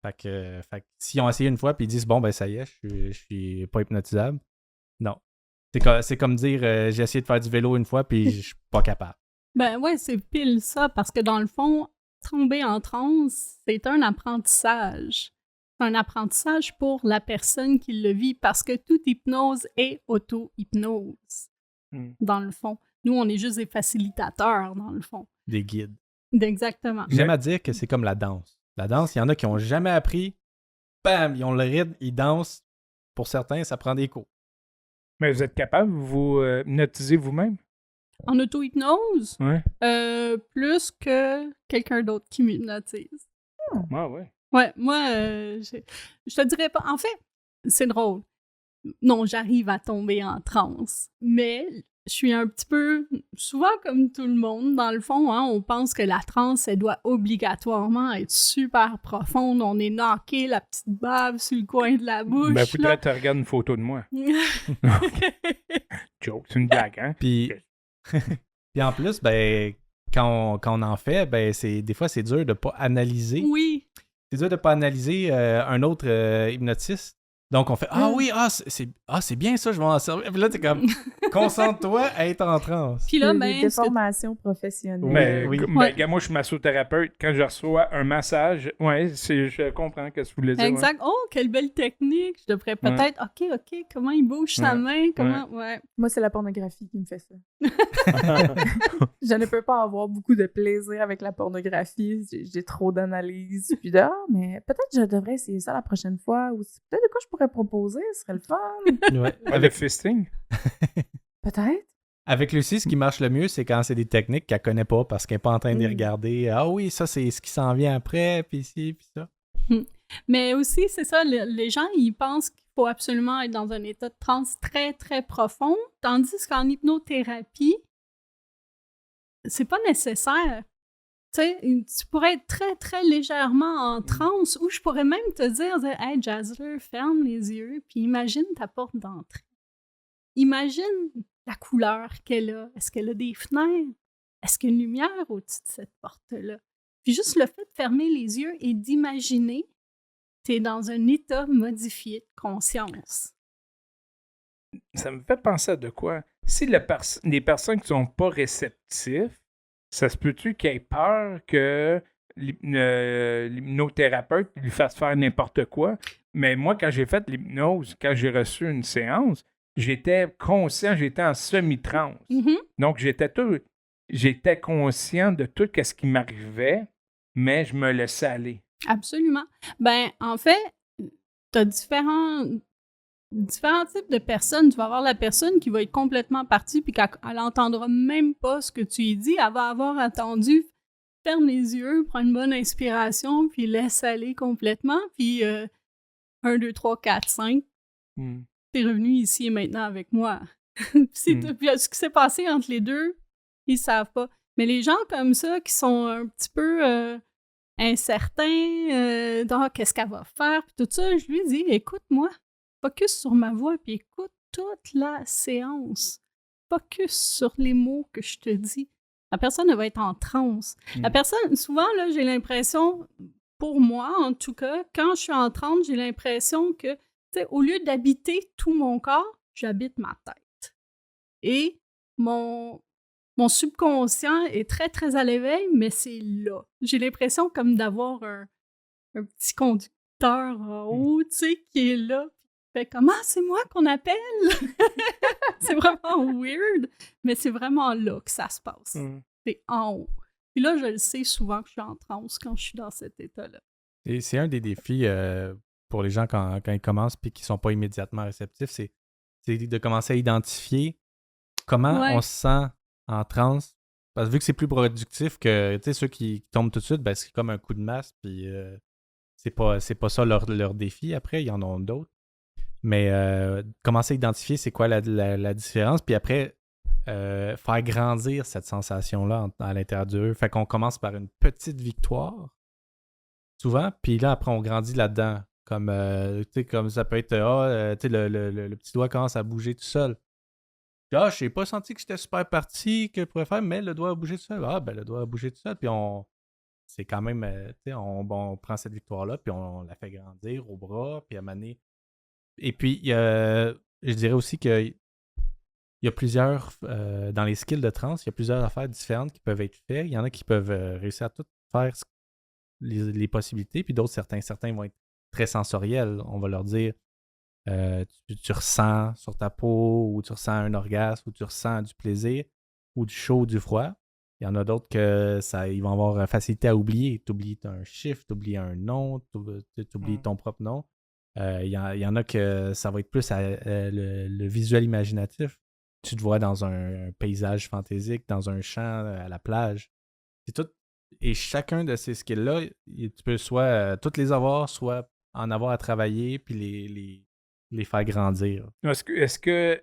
Fait que s'ils ont essayé une fois puis ils disent bon ben ça y est, je suis pas hypnotisable. Non. C'est comme dire j'ai essayé de faire du vélo une fois puis je suis pas capable. Ben ouais, c'est pile ça, parce que dans le fond, tomber en transe, c'est un apprentissage. C'est un apprentissage pour la personne qui le vit, parce que toute hypnose est auto-hypnose, dans le fond. Nous, on est juste des facilitateurs, dans le fond. Des guides. Exactement. J'aime à dire que c'est comme la danse. La danse, il y en a qui n'ont jamais appris. Bam! Ils ont le rythme, ils dansent. Pour certains, ça prend des cours. Mais vous êtes capable de vous hypnotiser vous-même? En auto-hypnose? Ouais. Plus que quelqu'un d'autre qui m'hypnotise. Ah ouais. Ouais, moi, je te dirais pas... En fait, c'est drôle. Non, j'arrive à tomber en transe, mais je suis un petit peu... Souvent, comme tout le monde, dans le fond, hein, on pense que la transe, elle doit obligatoirement être super profonde. On est knocké, la petite bave sur le coin de la bouche. Ben, faudrait que tu regardes une photo de moi. Joke, c'est une blague, hein? Puis en plus, ben, quand on en fait, ben, des fois, c'est dur de pas analyser. Oui. C'est dur de pas analyser un autre hypnotiste Donc, on fait « Ah oui, c'est bien ça, je vais m'en servir. » Puis là, t'es comme « Concentre-toi à être en transe. » Puis là, Des formations professionnelles. Mais, Oui. moi, je suis massothérapeute. Quand je reçois un massage, je comprends ce que vous voulez dire. Exact. Oh, quelle belle technique. Je devrais peut-être... OK, comment il bouge sa main, comment... Ouais. Moi, c'est la pornographie qui me fait ça. Je ne peux pas avoir beaucoup de plaisir avec la pornographie. J'ai trop d'analyses. Puis mais peut-être que je devrais essayer ça la prochaine fois. Ou peut-être de quoi je pourrais proposer, ce serait le fun. Ouais. Avec fisting? Peut-être. Avec Lucie, ce qui marche le mieux, c'est quand c'est des techniques qu'elle connaît pas parce qu'elle n'est pas en train de les regarder. Ah oui, ça, c'est ce qui s'en vient après, puis ci, puis ça. Mais aussi, c'est ça, les gens, ils pensent qu'il faut absolument être dans un état de transe très, très profond, tandis qu'en hypnothérapie, c'est pas nécessaire. Tu sais, tu pourrais être très, très légèrement en transe, ou je pourrais même te dire « Hey, Jazzler, ferme les yeux, puis imagine ta porte d'entrée. Imagine la couleur qu'elle a. Est-ce qu'elle a des fenêtres? Est-ce qu'il y a une lumière au-dessus de cette porte-là? » Puis juste le fait de fermer les yeux et d'imaginer, t'es dans un état modifié de conscience. Ça me fait penser à de quoi? Si les personnes qui sont pas réceptifs, ça se peut-tu qu'ils aient peur que l'hypnothérapeute lui fasse faire n'importe quoi? Mais moi, quand j'ai fait l'hypnose, quand j'ai reçu une séance, j'étais conscient, j'étais en semi-transe. Mm-hmm. Donc, j'étais conscient de tout ce qui m'arrivait, mais je me laissais aller. Absolument. Ben, en fait, t'as différents types de personnes. Tu vas avoir la personne qui va être complètement partie puis qu'elle n'entendra même pas ce que tu lui dis. Elle va avoir attendu, ferme les yeux, prends une bonne inspiration puis laisse aller complètement. Puis 1, 2, 3, 4, 5, t'es revenu ici et maintenant avec moi. Puis ce qui s'est passé entre les deux, ils savent pas. Mais les gens comme ça qui sont un petit peu incertains, donc qu'est-ce qu'elle va faire, puis tout ça, je lui dis, écoute-moi, focus sur ma voix, puis écoute toute la séance. Focus sur les mots que je te dis. La personne, elle va être en transe. La personne, souvent, là, j'ai l'impression, pour moi, en tout cas, quand je suis en transe, j'ai l'impression que, tu sais, au lieu d'habiter tout mon corps, j'habite ma tête. Et mon subconscient est très, très à l'éveil, mais c'est là. J'ai l'impression comme d'avoir un petit conducteur en haut, tu sais, qui est là. Fait comme, c'est moi qu'on appelle! C'est vraiment weird, mais c'est vraiment là que ça se passe. C'est en haut. Puis là, je le sais souvent que je suis en transe quand je suis dans cet état-là. Et c'est un des défis pour les gens quand ils commencent et qui ne sont pas immédiatement réceptifs, c'est de commencer à identifier comment on se sent en transe. Parce que vu que c'est plus productif que ceux qui tombent tout de suite, ben, c'est comme un coup de masse, puis c'est pas ça leur défi. Après, il y en a d'autres. Mais commencer à identifier c'est quoi la différence, puis après, faire grandir cette sensation-là à l'intérieur d'eux. Fait qu'on commence par une petite victoire, souvent, puis là, après, on grandit là-dedans. Comme ça peut être, le petit doigt commence à bouger tout seul. Je n'ai pas senti que j'étais super parti, que je pourrais faire, mais le doigt a bougé tout seul. Le doigt a bougé tout seul, puis c'est quand même, on prend cette victoire-là, puis on la fait grandir au bras, puis à maner. Et puis, je dirais aussi qu'il y a plusieurs, dans les skills de trance, il y a plusieurs affaires différentes qui peuvent être faites. Il y en a qui peuvent réussir à tout faire les possibilités, puis d'autres, certains vont être très sensoriels. On va leur dire, tu ressens sur ta peau, ou tu ressens un orgasme, ou tu ressens du plaisir, ou du chaud, ou du froid. Il y en a d'autres ils vont avoir facilité à oublier. Tu oublies un chiffre, tu oublies un nom, tu oublies ton propre nom. Il y en a que ça va être plus le visuel imaginatif. Tu te vois dans un paysage fantaisique, dans un champ, à la plage. C'est tout. Et chacun de ces skills-là, tu peux soit toutes les avoir, soit en avoir à travailler, puis les faire grandir. Est-ce que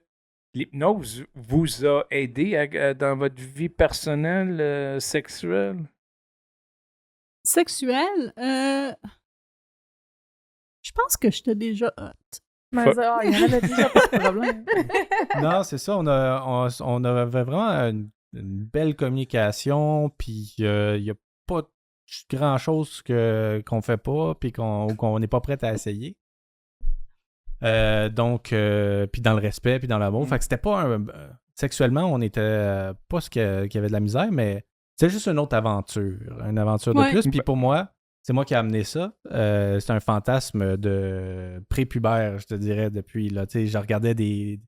l'hypnose vous a aidé dans votre vie personnelle, sexuelle? Sexuelle? Je pense que j'étais déjà hot. Mais il y en avait déjà pas de problème. Non, c'est ça. On avait vraiment une belle communication, puis il n'y a pas grand-chose qu'on fait pas, puis qu'on n'est pas prêt à essayer. Donc, puis dans le respect, puis dans l'amour. Fait que c'était pas sexuellement, on était pas ce qu'il y avait de la misère, mais c'était juste une autre aventure. Une aventure de Ouais. plus. Puis pour moi, c'est moi qui ai amené ça. C'est un fantasme de prépubère, je te dirais, depuis. Là, tu sais, je regardais des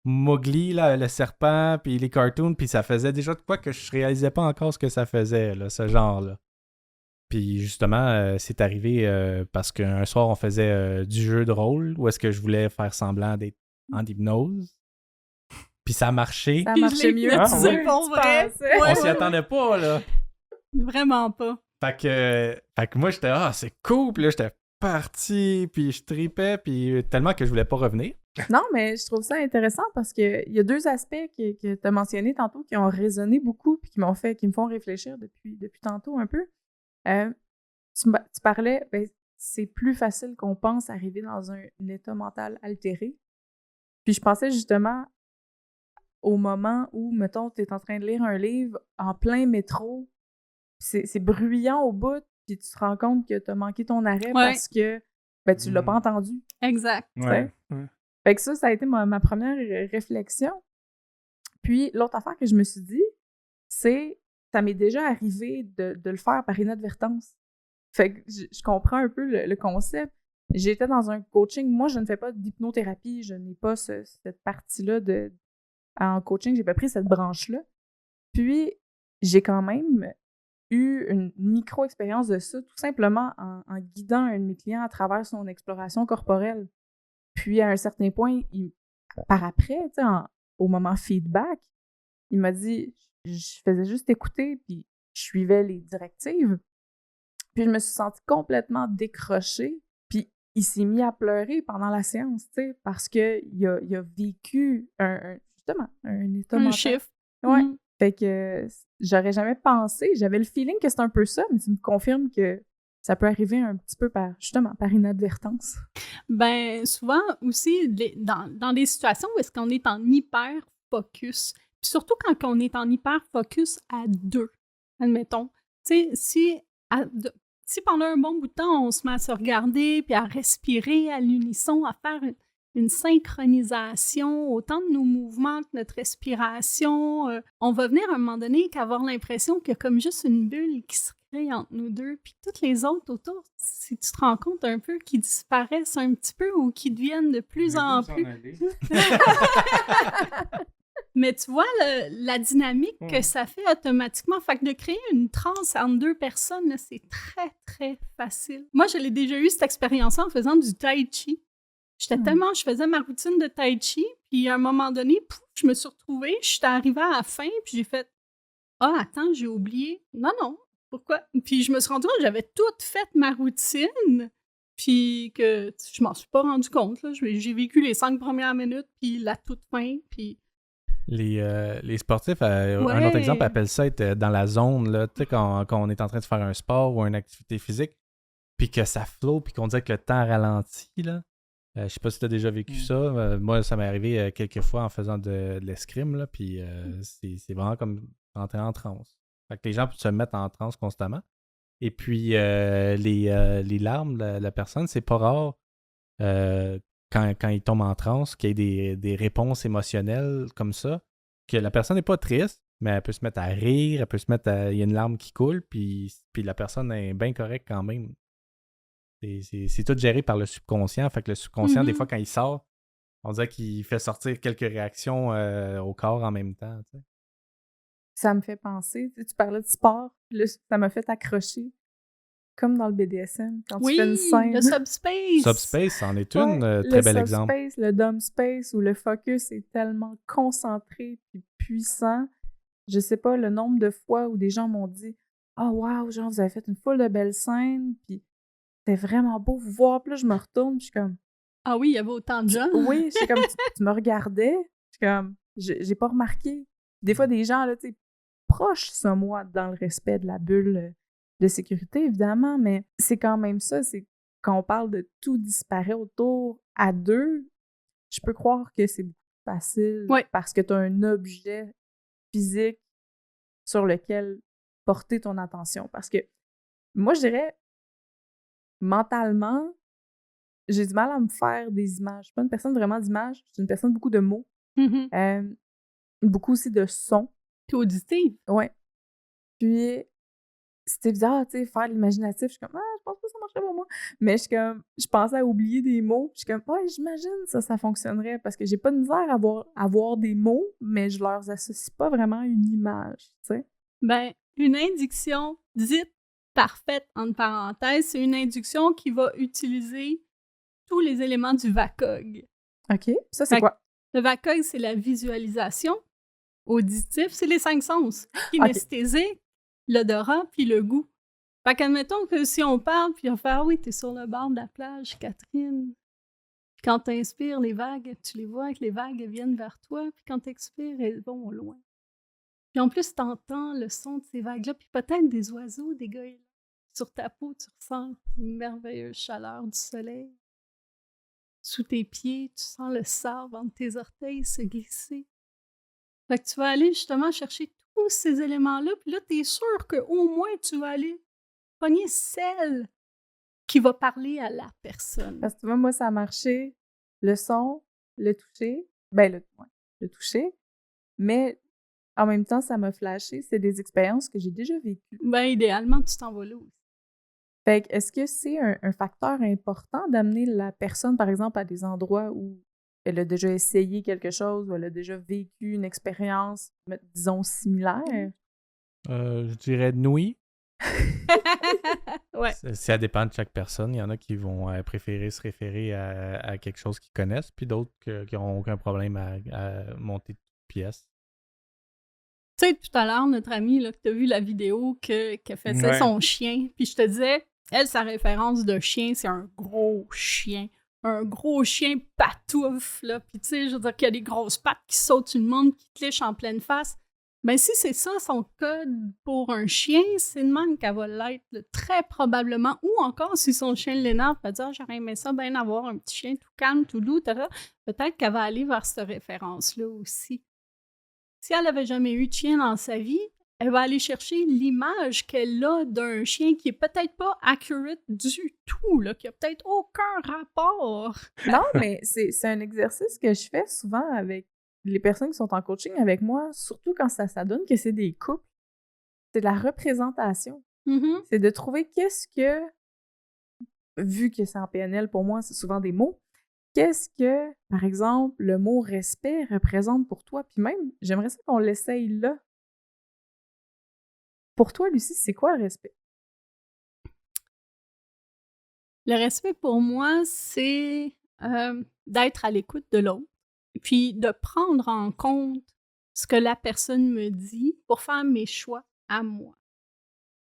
Mowgli, là, le serpent, puis les cartoons, puis ça faisait déjà de quoi que je réalisais pas encore ce que ça faisait, là, ce genre-là. Puis justement, c'est arrivé parce qu'un soir, on faisait du jeu de rôle où est-ce que je voulais faire semblant d'être en hypnose. Puis ça a marché. Ça Puis je marchait l'ai mieux. hypnotisé ouais. pour vrai. pensais. Ouais, On s'y ouais, attendait pas, là. Vraiment pas. Fait que moi, j'étais, c'est cool. Puis là, j'étais parti, puis je tripais, puis tellement que je voulais pas revenir. Non, mais je trouve ça intéressant parce qu'il y a deux aspects que tu as mentionnés tantôt qui ont résonné beaucoup puis qui me font réfléchir depuis tantôt un peu. Tu parlais, c'est plus facile qu'on pense arriver dans un état mental altéré. Puis je pensais justement au moment où, mettons, tu es en train de lire un livre en plein métro, c'est bruyant au bout, puis tu te rends compte que tu as manqué ton arrêt parce que tu l'as pas entendu. Exact. Ouais. Fait que ça a été ma première réflexion. Puis l'autre affaire que je me suis dit, c'est ça m'est déjà arrivé de le faire par inadvertance. Fait que je comprends un peu le concept. J'étais dans un coaching. Moi, je ne fais pas d'hypnothérapie. Je n'ai pas cette partie-là en coaching. J'ai pas pris cette branche-là. Puis, j'ai quand même eu une micro-expérience de ça, tout simplement en guidant un de mes clients à travers son exploration corporelle. Puis, à un certain point, par après, au moment feedback, il m'a dit, je faisais juste écouter, puis je suivais les directives. Puis, je me suis sentie complètement décrochée. Puis, il s'est mis à pleurer pendant la séance, parce qu'il a vécu justement un état mental. Un chiffre. Ouais. Fait que j'aurais jamais pensé. J'avais le feeling que c'est un peu ça, mais tu me confirmes que ça peut arriver un petit peu par inadvertance. Ben, souvent aussi, dans des situations où est-ce qu'on est en hyper-focus, puis surtout quand on est en hyper-focus à deux, admettons. Tu sais, si pendant un bon bout de temps, on se met à se regarder, puis à respirer à l'unisson, à faire une synchronisation, autant de nos mouvements que notre respiration, on va venir à un moment donné qu'avoir l'impression qu'il y a comme juste une bulle qui se crée entre nous deux, puis toutes les autres autour, si tu te rends compte un peu, qui disparaissent un petit peu ou qui deviennent de plus en plus... Mais tu vois la dynamique que ça fait automatiquement. Fait que de créer une transe entre deux personnes, là, c'est très, très facile. Moi, je l'ai déjà eu, cette expérience-là, en faisant du tai chi. Je faisais ma routine de tai chi, puis à un moment donné, je me suis retrouvée, j'étais arrivée à la fin, puis j'ai fait « Ah, attends, j'ai oublié. Non, pourquoi? » Puis je me suis rendue compte que j'avais toute fait ma routine, puis que je m'en suis pas rendu compte. Là. J'ai vécu les 5 premières minutes, puis la toute fin, puis... Les sportifs, un autre exemple, appellent ça être dans la zone, là, tu sais, quand on est en train de faire un sport ou une activité physique, puis que ça flotte, puis qu'on dirait que le temps ralentit, là. Je sais pas si tu as déjà vécu ça. Moi, ça m'est arrivé quelques fois en faisant de l'escrime, là, puis c'est vraiment comme rentrer en transe. Fait que les gens peuvent se mettre en transe constamment. Et puis, les larmes de la personne, c'est pas rare quand ils tombent en transe, qu'il y ait des réponses émotionnelles comme ça, que la personne n'est pas triste, mais elle peut se mettre à rire, elle peut se mettre il y a une larme qui coule, puis la personne est bien correcte quand même. C'est tout géré par le subconscient. Fait que le subconscient, des fois, quand il sort, on dirait qu'il fait sortir quelques réactions au corps en même temps. T'sais. Ça me fait penser, tu parlais de sport, là, ça m'a fait accrocher. Comme dans le BDSM, quand tu fais une scène. Le subspace! Subspace, c'en est une très bel exemple. Le subspace, le dumb space, où le focus est tellement concentré puis puissant. Je sais pas le nombre de fois où des gens m'ont dit « Oh wow, genre vous avez fait une foule de belles scènes, puis c'était vraiment beau vous voir. » Puis là, je me retourne, puis je suis comme... Ah oui, il y avait autant de gens. Oui, c'est comme tu me regardais, je suis comme... J'ai pas remarqué. Des fois, des gens, là, tu sais, proches, ça, moi, dans le respect de la bulle de sécurité, évidemment, mais c'est quand même ça, c'est quand on parle de tout disparaît autour à deux, je peux croire que c'est beaucoup plus facile parce que tu as un objet physique sur lequel porter ton attention. Parce que moi, je dirais, mentalement, j'ai du mal à me faire des images. Je suis pas une personne vraiment d'images, je suis une personne beaucoup de mots. Beaucoup aussi de sons. T'es auditive. Ouais. Puis, c'était bizarre, tu sais, faire l'imaginatif. Je suis comme, je pense pas que ça marcherait pour moi. Mais je pensais à oublier des mots. Je suis comme, ouais, j'imagine ça fonctionnerait parce que j'ai pas de misère à avoir des mots, mais je leur associe pas vraiment une image, tu sais. Ben, une induction dite parfaite, entre parenthèses, c'est une induction qui va utiliser tous les éléments du VACOG. OK. Ça, c'est quoi? Le VACOG, c'est la visualisation. Auditif, c'est les 5 sens. Kinesthésique, l'odorat, puis le goût. Fait qu'admettons que si on parle, puis on fait « Ah oui, t'es sur le bord de la plage, Catherine. » Puis quand t'inspires, les vagues, tu les vois que les vagues viennent vers toi, puis quand t'expires, elles vont au loin. Puis en plus, t'entends le son de ces vagues-là, puis peut-être des oiseaux, des goélands. Sur ta peau, tu ressens une merveilleuse chaleur du soleil. Sous tes pieds, tu sens le sable entre tes orteils se glisser. Fait que tu vas aller justement chercher tous ces éléments-là, puis là, t'es sûr qu'au moins, tu vas aller pogner celle qui va parler à la personne. Parce que tu vois, moi, ça a marché. Le son, le toucher, le toucher, mais en même temps, ça m'a flashé. C'est des expériences que j'ai déjà vécues. Ben, idéalement, tu t'en vas là aussi. Fait que, est-ce que c'est un facteur important d'amener la personne, par exemple, à des endroits où elle a déjà essayé quelque chose, où elle a déjà vécu une expérience, disons, similaire? Je dirais oui. Ouais. Ça dépend de chaque personne. Il y en a qui vont préférer se référer à quelque chose qu'ils connaissent, puis d'autres qui n'ont aucun problème à monter de pièces. Tu sais, tout à l'heure, notre amie, là, que tu as vu la vidéo qu'elle faisait son chien, puis je te disais, elle, sa référence de chien, c'est un gros chien. Un gros chien patouf, là. Puis tu sais, je veux dire qu'il y a des grosses pattes qui sautent sur le monde, qui te lichent en pleine face. Ben si c'est ça son code pour un chien, c'est de même qu'elle va l'être, là, très probablement. Ou encore, si son chien l'énerve, elle va dire « J'aurais aimé ça bien avoir un petit chien tout calme, tout doux. » Peut-être qu'elle va aller vers cette référence-là aussi. Si elle n'avait jamais eu de chien dans sa vie, elle va aller chercher l'image qu'elle a d'un chien qui est peut-être pas accurate du tout, là, qui a peut-être aucun rapport. Non, mais c'est un exercice que je fais souvent avec les personnes qui sont en coaching avec moi, surtout quand ça donne que c'est des couples. C'est de la représentation. Mm-hmm. C'est de trouver qu'est-ce que, vu que c'est en PNL, pour moi, c'est souvent des mots, qu'est-ce que, par exemple, le mot « respect » représente pour toi? Puis même, j'aimerais ça qu'on l'essaye là. Pour toi, Lucie, c'est quoi le respect? Le respect, pour moi, c'est d'être à l'écoute de l'autre, puis de prendre en compte ce que la personne me dit pour faire mes choix à moi,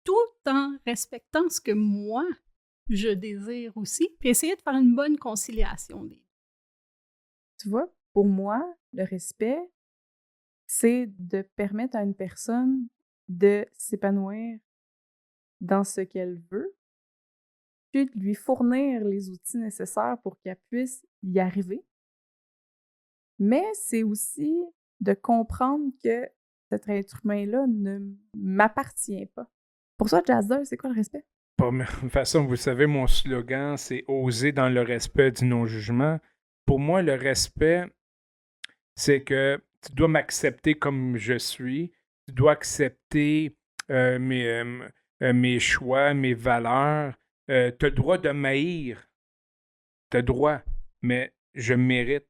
tout en respectant ce que moi, je désire aussi, puis essayer de faire une bonne conciliation des deux. Tu vois, pour moi, le respect, c'est de permettre à une personne de s'épanouir dans ce qu'elle veut, puis de lui fournir les outils nécessaires pour qu'elle puisse y arriver. Mais c'est aussi de comprendre que cet être humain-là ne m'appartient pas. Pour toi, Jazzer, c'est quoi le respect? De toute façon, vous savez, mon slogan, c'est « Oser dans le respect du non-jugement ». Pour moi, le respect, c'est que tu dois m'accepter comme je suis, tu dois accepter mes choix, mes valeurs. Tu as le droit de m'haïr, tu as le droit, mais je mérite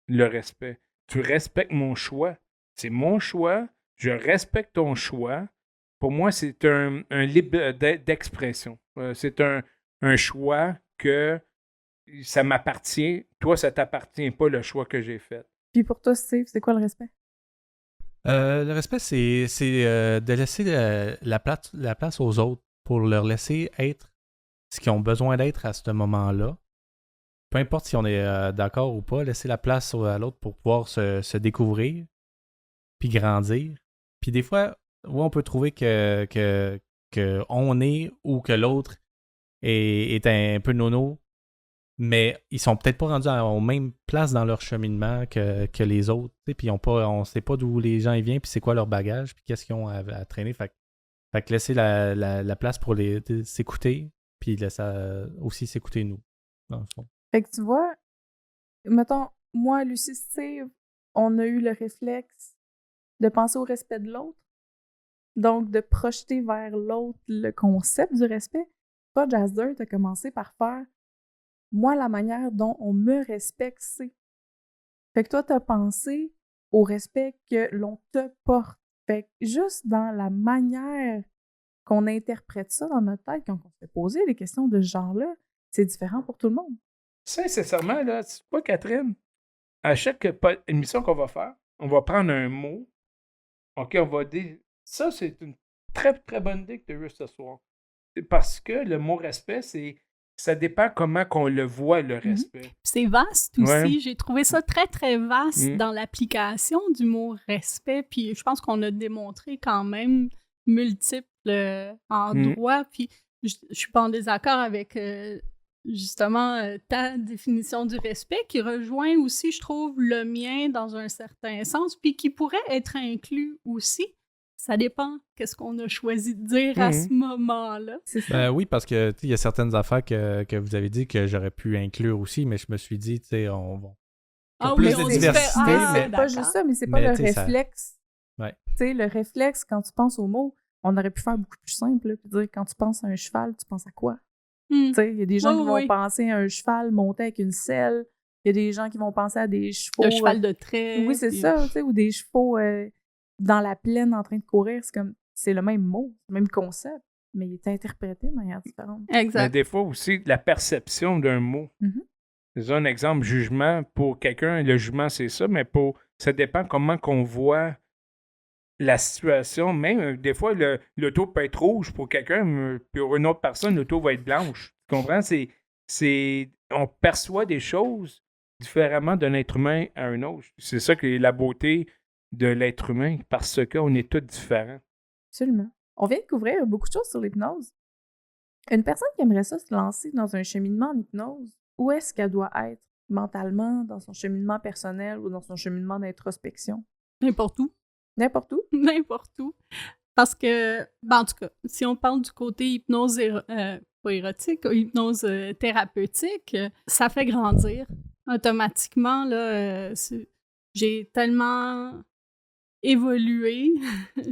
le respect. Tu respectes mon choix. C'est mon choix, je respecte ton choix. Pour moi, c'est un libre d'expression. C'est un choix que ça m'appartient. Toi, ça t'appartient pas, le choix que j'ai fait. Puis pour toi, Steve, c'est quoi le respect? Le respect, c'est de laisser la place aux autres pour leur laisser être ce qu'ils ont besoin d'être à ce moment-là. Peu importe si on est d'accord ou pas, laisser la place à l'autre pour pouvoir se découvrir, puis grandir. Puis des fois, ouais, on peut trouver que on est ou que l'autre est un peu nono, mais ils sont peut-être pas rendus aux mêmes places dans leur cheminement que les autres. Puis on sait pas d'où les gens ils viennent, puis c'est quoi leur bagage, puis qu'est-ce qu'ils ont à traîner. Fait que laisser la place pour s'écouter, puis laisser aussi s'écouter nous, dans le fond. Fait que tu vois, mettons, moi, Lucie, Steve, on a eu le réflexe de penser au respect de l'autre. Donc, de projeter vers l'autre le concept du respect. Toi, Jazzer, t'as commencé par faire « Moi, la manière dont on me respecte, c'est... » Fait que toi, t'as pensé au respect que l'on te porte. Fait que juste dans la manière qu'on interprète ça dans notre tête, quand on se fait poser les questions de ce genre-là, c'est différent pour tout le monde. Sincèrement, là, tu sais quoi, Catherine? À chaque émission qu'on va faire, on va prendre un mot. OK, on va dire. Ça, c'est une très, très bonne idée que tu as eue ce soir. Parce que le mot respect, ça dépend comment qu'on le voit, le respect. C'est vaste aussi. Ouais. J'ai trouvé ça très, très vaste Mm. dans l'application du mot respect. Puis je pense qu'on a démontré quand même multiples endroits. Puis je suis pas en désaccord avec justement ta définition du respect qui rejoint aussi, je trouve, le mien dans un certain sens, puis qui pourrait être inclus aussi. Ça dépend qu'est-ce qu'on a choisi de dire à ce moment-là. C'est ça. Oui, parce que il y a certaines affaires que vous avez dit que j'aurais pu inclure aussi, mais je me suis dit, tu sais, on va. Ah plus oui, de on diversité, diffère- mais- C'est pas juste ça, mais c'est pas Mais, le tu sais, ça- réflexe. Ouais. Tu sais, le réflexe, quand tu penses au mot, on aurait pu faire beaucoup plus simple, là, puis dire quand tu penses à un cheval, tu penses à quoi? Hmm. Tu sais, il y a des gens Oui, qui vont oui. penser à un cheval monté avec une selle, il y a des gens qui vont penser à des chevaux. Le cheval de trait. Oui, c'est puis- ça, tu sais, ou des chevaux dans la plaine en train de courir, c'est le même mot, le même concept, mais il est interprété de manière différente. Mais Exact. des fois aussi, la perception d'un mot. Mhm. C'est un exemple, jugement. Pour quelqu'un, le jugement, c'est ça, mais ça dépend comment qu'on voit la situation. Même, des fois, l'auto peut être rouge pour quelqu'un, mais pour une autre personne, l'auto va être blanche. Tu comprends? On perçoit des choses différemment d'un être humain à un autre. C'est ça qui est la beauté de l'être humain, parce qu'on est tous différents. Absolument. On vient de couvrir beaucoup de choses sur l'hypnose. Une personne qui aimerait ça se lancer dans un cheminement en hypnose, où est-ce qu'elle doit être mentalement, dans son cheminement personnel ou dans son cheminement d'introspection? N'importe où. N'importe où. N'importe où. Parce que, ben, en tout cas, si on parle du côté hypnose, pas érotique, hypnose thérapeutique, ça fait grandir. Automatiquement, là, j'ai tellement évolué,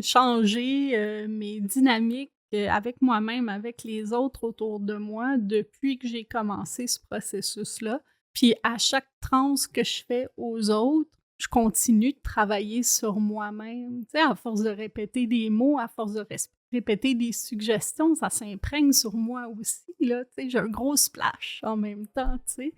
changé mes dynamiques avec moi-même, avec les autres autour de moi depuis que j'ai commencé ce processus-là. Puis à chaque transe que je fais aux autres, je continue de travailler sur moi-même. Tu sais, à force de répéter des mots, à force de répéter des suggestions, ça s'imprègne sur moi aussi, là. Tu sais, j'ai un gros splash en même temps, tu sais.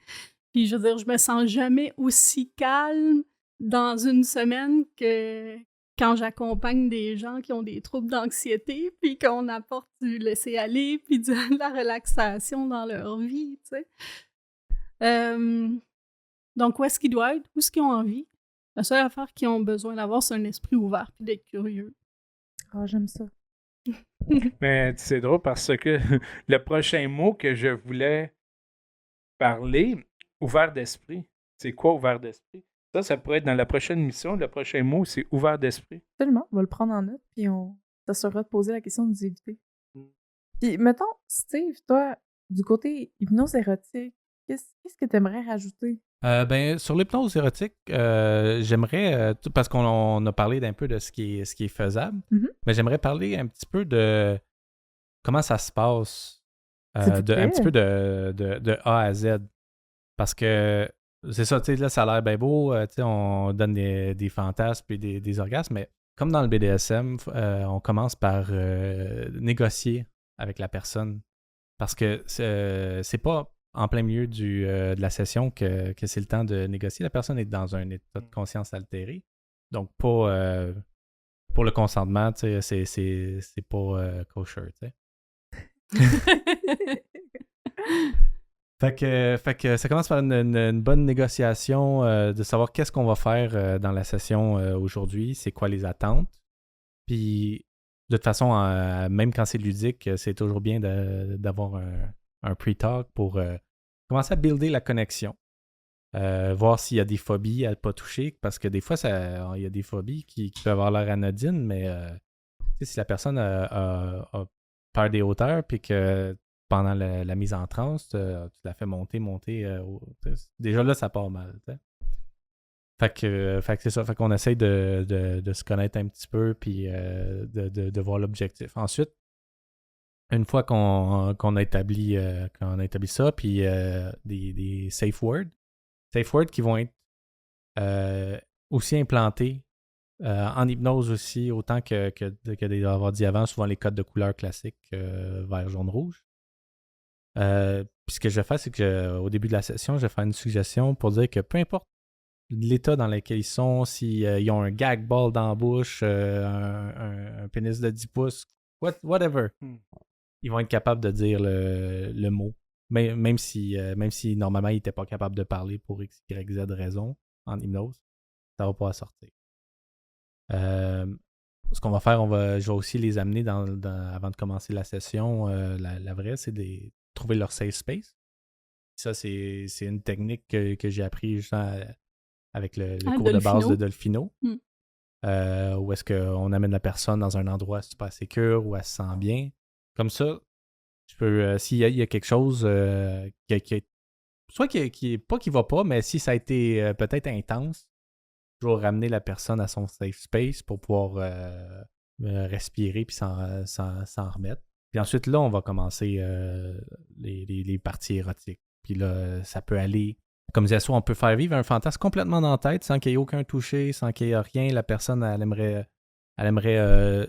Puis je veux dire, je me sens jamais aussi calme dans une semaine que quand j'accompagne des gens qui ont des troubles d'anxiété, puis qu'on apporte du laisser-aller, puis de la relaxation dans leur vie, tu sais. Donc, où est-ce qu'ils doivent être? Où est-ce qu'ils ont envie? La seule affaire qu'ils ont besoin d'avoir, c'est un esprit ouvert, puis d'être curieux. Ah, j'aime ça. Mais c'est drôle parce que le prochain mot que je voulais parler, ouvert d'esprit. C'est quoi ouvert d'esprit? Ça pourrait être dans la prochaine mission. Le prochain mot, c'est ouvert d'esprit. Absolument. On va le prendre en note, puis on s'assurera de poser la question de nous éviter. Puis, mettons, Steve, toi, du côté hypnose érotique, qu'est-ce que tu aimerais rajouter? Sur l'hypnose érotique, j'aimerais, parce qu'on a parlé d'un peu de ce qui est faisable, Mhm. mais j'aimerais parler un petit peu de comment ça se passe, S'il vous un plaît. petit peu de A à Z. Parce que c'est ça, tu sais, là, ça a l'air bien beau, tu sais, on donne des fantasmes et des orgasmes, mais comme dans le BDSM, on commence par négocier avec la personne. Parce que c'est pas en plein milieu de la session que c'est le temps de négocier. La personne est dans un état de conscience altéré. Donc, pas pour le consentement, tu sais, c'est pas kosher, tu sais. Fait que ça commence par une bonne négociation de savoir qu'est-ce qu'on va faire dans la session aujourd'hui, c'est quoi les attentes. Puis, de toute façon, même quand c'est ludique, c'est toujours bien d'avoir un pre-talk pour commencer à builder la connexion. Voir s'il y a des phobies à ne pas toucher, parce que des fois, il y a des phobies qui peuvent avoir l'air anodines, mais si la personne a peur des hauteurs, puis que pendant la mise en transe, tu la fais monter. Déjà là, ça part mal. T'sais. Fait que c'est ça. Fait qu'on essaye de se connaître un petit peu puis de voir l'objectif. Ensuite, une fois qu'on a établi ça, puis des safe words qui vont être aussi implantés en hypnose aussi, autant que d'avoir dit avant, souvent les codes de couleur classiques, vert, jaune, rouge. Puis ce que je vais faire, c'est que au début de la session, je vais faire une suggestion pour dire que peu importe l'état dans lequel ils sont, s'ils ont un gag ball dans la bouche, un pénis de 10 pouces, whatever, ils vont être capables de dire le mot. Même si normalement ils n'étaient pas capables de parler pour X, Y, Z raison en hypnose, ça ne va pas sortir. Ce qu'on va faire, je vais aussi les amener avant de commencer la session. La vraie, c'est de trouver leur safe space. Ça, c'est une technique que j'ai appris justement avec le cours de base de Dolfino. Où est-ce qu'on amène la personne dans un endroit super sécure, où elle se sent bien. Comme ça, je peux, s'il y a quelque chose soit qui va pas, mais si ça a été peut-être intense, je vais ramener la personne à son safe space pour pouvoir respirer puis s'en remettre. Puis ensuite, là, on va commencer les parties érotiques. Puis là, ça peut aller... Comme disait soit on peut faire vivre un fantasme complètement dans la tête sans qu'il y ait aucun toucher, sans qu'il y ait rien. La personne, elle aimerait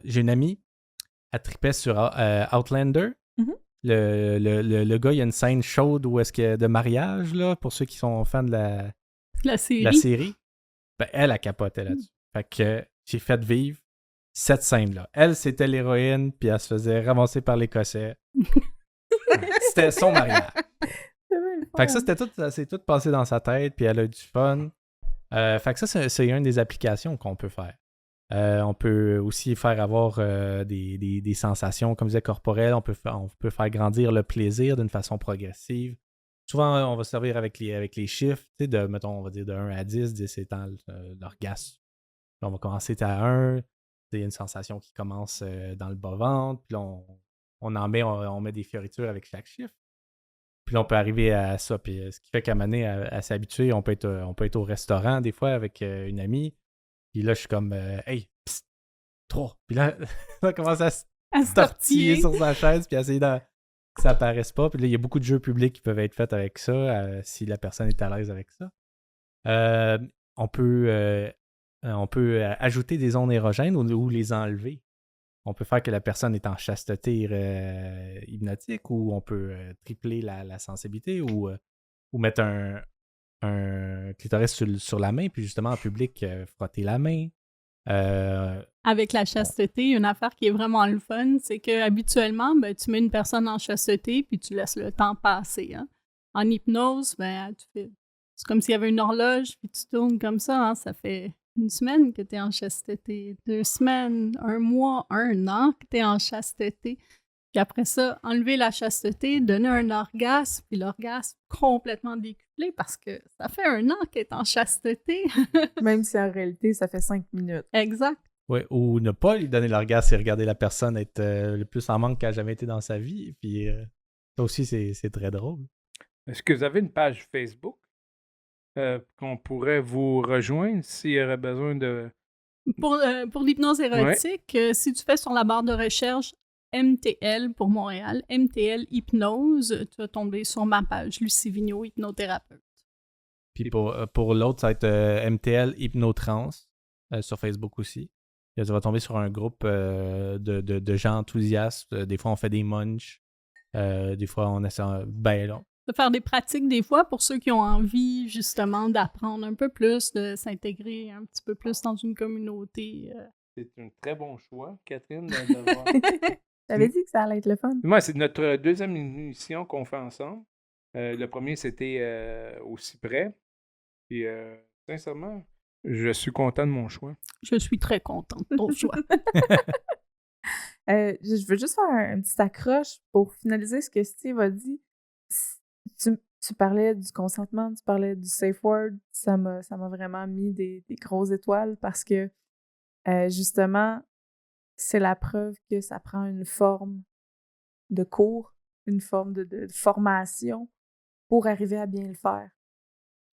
j'ai une amie, elle tripait sur Outlander. Mm-hmm. Le gars, il y a une scène chaude où est-ce qu'il y a de mariage, là, pour ceux qui sont fans de la série. Ben, elle a capoté là-dessus. Fait que j'ai fait vivre cette scène-là. Elle, c'était l'héroïne, puis elle se faisait ramasser par l'Écossais. C'était son mariage. Fait que ça, c'est tout passé dans sa tête, puis elle a eu du fun. Fait que ça, c'est une des applications qu'on peut faire. On peut aussi faire avoir des sensations, comme je disais, corporelles. On peut faire grandir le plaisir d'une façon progressive. Souvent, on va servir avec les chiffres, tu sais, mettons, on va dire de 1 à 10, 10 étant l'orgasme. Là, on va commencer à 1, il y a une sensation qui commence dans le bas-ventre, puis là, on met des fioritures avec chaque chiffre. Puis là, on peut arriver à ça. Puis ce qui fait qu'à un moment donné, à s'habituer, on peut être au restaurant des fois avec une amie. Puis là, je suis comme hey, psst, 3. Puis là, on commence à se tortiller sur sa chaise puis à essayer que ça apparaisse pas. Puis là, il y a beaucoup de jeux publics qui peuvent être faits avec ça, si la personne est à l'aise avec ça. On peut ajouter des ondes érogènes ou les enlever. On peut faire que la personne est en chasteté hypnotique, ou on peut tripler la sensibilité, ou mettre un clitoris sur la main, puis justement en public, frotter la main. Avec la chasteté, une affaire qui est vraiment le fun, c'est que habituellement, ben, tu mets une personne en chasteté, puis tu laisses le temps passer. Hein. En hypnose, ben, c'est comme s'il y avait une horloge, puis tu tournes comme ça, hein, ça fait 1 semaine que tu es en chasteté, 2 semaines, 1 mois, 1 an que tu es en chasteté. Puis après ça, enlever la chasteté, donner un orgasme, puis l'orgasme complètement décuplé parce que ça fait 1 an qu'elle est en chasteté. Même si en réalité, ça fait 5 minutes. Exact. Oui, ou ne pas lui donner l'orgasme et regarder la personne être le plus en manque qu'elle n'a jamais été dans sa vie. Puis ça aussi, c'est très drôle. Est-ce que vous avez une page Facebook qu'on pourrait vous rejoindre s'il y aurait besoin de... Pour l'hypnose érotique, si tu fais sur la barre de recherche MTL pour Montréal, MTL Hypnose, tu vas tomber sur ma page, Lucie Vigneault, hypnothérapeute. Puis pour l'autre, ça va être MTL Hypnotrans sur Facebook aussi. Et tu vas tomber sur un groupe de gens enthousiastes. Des fois, on fait des munchs. Des fois, on essaie... De faire des pratiques des fois pour ceux qui ont envie justement d'apprendre un peu plus, de s'intégrer un petit peu plus dans une communauté. C'est un très bon choix, Catherine, d'avoir... T'avais dit que ça allait être le fun. Moi, c'est notre deuxième émission qu'on fait ensemble. Le premier, c'était au Cyprès. Puis, sincèrement, je suis content de mon choix. Je suis très contente de ton choix. Je veux juste faire un petit accroche pour finaliser ce que Steve a dit. Tu parlais du consentement, tu parlais du safe word. Ça m'a vraiment mis des grosses étoiles parce que, justement, c'est la preuve que ça prend une forme de cours une forme de formation pour arriver à bien le faire.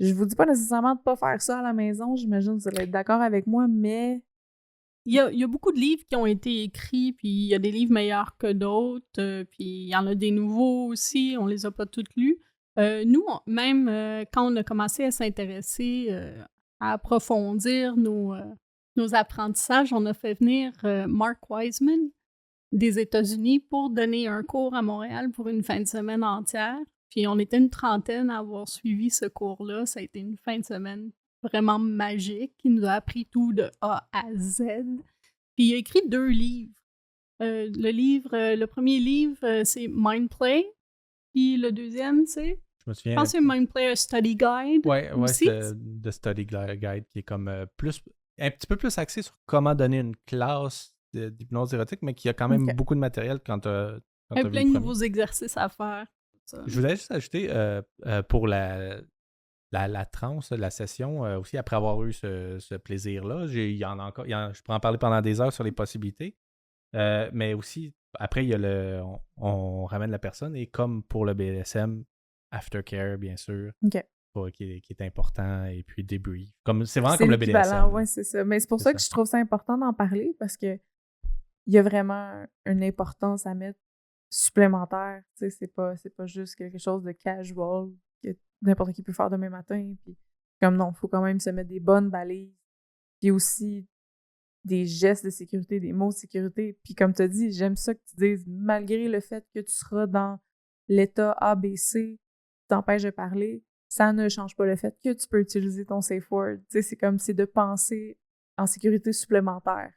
Je vous dis pas nécessairement de pas faire ça à la maison, j'imagine que vous allez être d'accord avec moi, mais Il y a beaucoup de livres qui ont été écrits, puis il y a des livres meilleurs que d'autres, puis il y en a des nouveaux aussi, on les a pas tous lus. Nous, même quand on a commencé à s'intéresser, à approfondir nos apprentissages, on a fait venir Mark Wiseman des États-Unis pour donner un cours à Montréal pour une fin de semaine entière. Puis on était une trentaine à avoir suivi ce cours-là. Ça a été une fin de semaine vraiment magique. Il nous a appris tout de A à Z. Puis il a écrit 2 livres. Le premier livre, c'est Mind Play. Puis le deuxième, c'est... Je me souviens. Je pense que c'est Mind Play A Study Guide. Ouais, aussi. c'est The Study Guide qui est comme un petit peu plus axé sur comment donner une classe d'hypnose érotique, mais qui a quand même beaucoup de matériel quand t'as vu Plein le de premier. nouveaux exercices à faire. Ça. Je voulais juste ajouter pour la transe, la session, aussi après avoir eu ce plaisir-là, il y en a encore, je pourrais en parler pendant des heures sur les possibilités, mais aussi, après, il y a on ramène la personne, et comme pour le BDSM, aftercare, bien sûr, qui est important, et puis débrief. C'est vraiment comme le BDSM. Oui, c'est ça. Mais c'est pour ça que je trouve ça important d'en parler, parce que il y a vraiment une importance à mettre supplémentaire. Tu sais, c'est pas juste quelque chose de casual que n'importe qui peut faire demain matin. Puis comme non, il faut quand même se mettre des bonnes balises. Puis aussi des gestes de sécurité, des mots de sécurité. Puis comme tu as dit, j'aime ça que tu dises, malgré le fait que tu seras dans l'état ABC, t'empêche de parler, ça ne change pas le fait que tu peux utiliser ton safe word. Tu sais, c'est de penser en sécurité supplémentaire.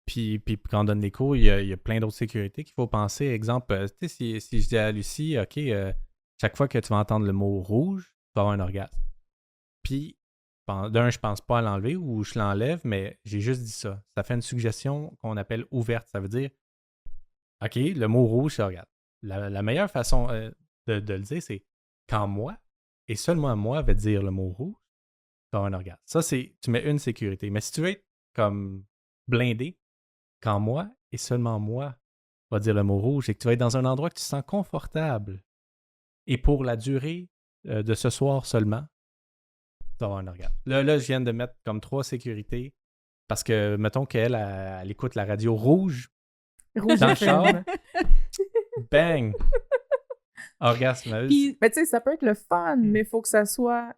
Puis quand on donne les cours, il y a plein d'autres sécurités qu'il faut penser. Exemple, tu sais, si je dis à Lucie, OK, chaque fois que tu vas entendre le mot rouge, tu vas avoir un orgasme. Puis, je pense pas à l'enlever ou je l'enlève, mais j'ai juste dit ça. Ça fait une suggestion qu'on appelle ouverte. Ça veut dire, OK, le mot rouge, c'est orgasme. La meilleure façon de le dire, c'est quand moi, et seulement moi, va dire le mot rouge, tu vas avoir un orgasme. Ça, tu mets une sécurité. Mais si tu veux être comme blindé, quand moi, et seulement moi, va dire le mot rouge, et que tu vas être dans un endroit que tu te sens confortable, et pour la durée de ce soir seulement, tu vas avoir un orgasme. Là, je viens de mettre comme 3 sécurités, parce que, mettons qu'elle elle écoute la radio rouge dans le char, bang! Orgasme. Mais tu sais, ça peut être le fun, mais il faut que ça soit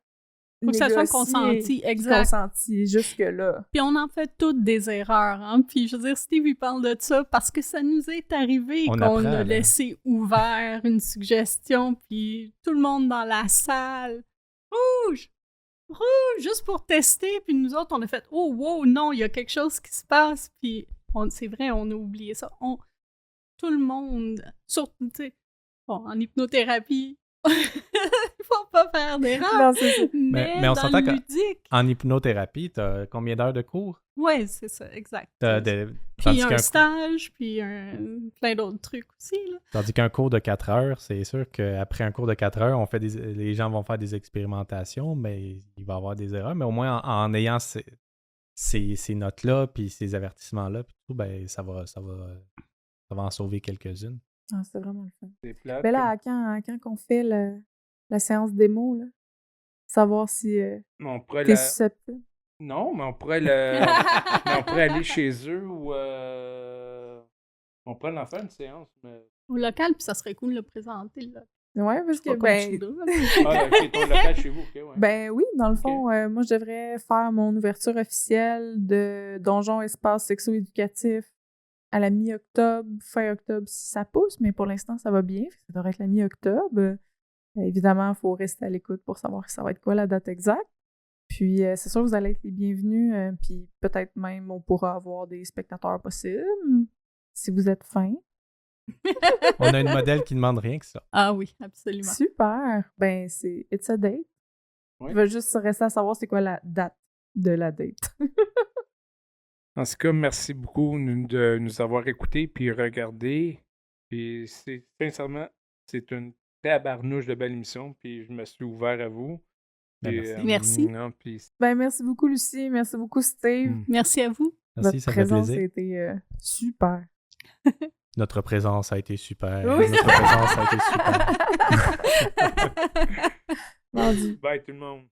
faut que ça soit consenti, exact. Consenti jusque-là. Puis on en fait toutes des erreurs, hein. Puis je veux dire, Steve, il parle de ça parce que ça nous est arrivé qu'on a laissé ouvert une suggestion, puis tout le monde dans la salle, rouge, juste pour tester, puis nous autres, on a fait, oh, wow, non, il y a quelque chose qui se passe, puis c'est vrai, on a oublié ça. Tout le monde, surtout, tu sais, bon, en hypnothérapie, il faut pas faire d'erreur. Mais on dans s'entend le ludique. En hypnothérapie, t'as combien d'heures de cours? Oui, c'est ça, exact. Puis un stage, puis plein d'autres trucs aussi. Là. Tandis qu'un cours de 4 heures, c'est sûr qu'après un cours de 4 heures, les gens vont faire des expérimentations, mais il va y avoir des erreurs. Mais au moins, en ayant ces notes-là, puis ces avertissements-là, puis tout, ben, ça va en sauver quelques-unes. Ah, c'est vraiment le fun. C'est plate. Mais là, quand on fait la séance démo, là, savoir si t'es susceptible. Non, mais on pourrait on pourrait aller chez eux ou on pourrait en faire une séance. Mais... Au local, puis ça serait cool de le présenter. Là. Ouais, parce que ok, ton local chez vous, ok, ouais. Ben oui, dans le fond, moi je devrais faire mon ouverture officielle de Donjon Espace Sexo-Éducatif à la mi-octobre, fin octobre si ça pousse, mais pour l'instant ça va bien, ça devrait être la mi-octobre. Évidemment, il faut rester à l'écoute pour savoir ça va être quoi la date exacte. Puis c'est sûr que vous allez être les bienvenus, puis peut-être même on pourra avoir des spectateurs possibles, si vous êtes fins. On a une modèle qui ne demande rien que ça. Ah oui, absolument. Super! Ben c'est It's a Date. Oui. Il va juste rester à savoir c'est quoi la date de la date. En tout cas, merci beaucoup de nous avoir écoutés puis regardés. Puis sincèrement, c'est une tabarnouche de belle émission, puis je me suis ouvert à vous. Puis, merci. Ben, merci beaucoup, Lucie. Merci beaucoup, Steve. Merci à vous. Merci, Votre ça fait présence plaisir. a été super. Notre présence a été super. Oui, Notre présence a été super. Vendu. Bye tout le monde.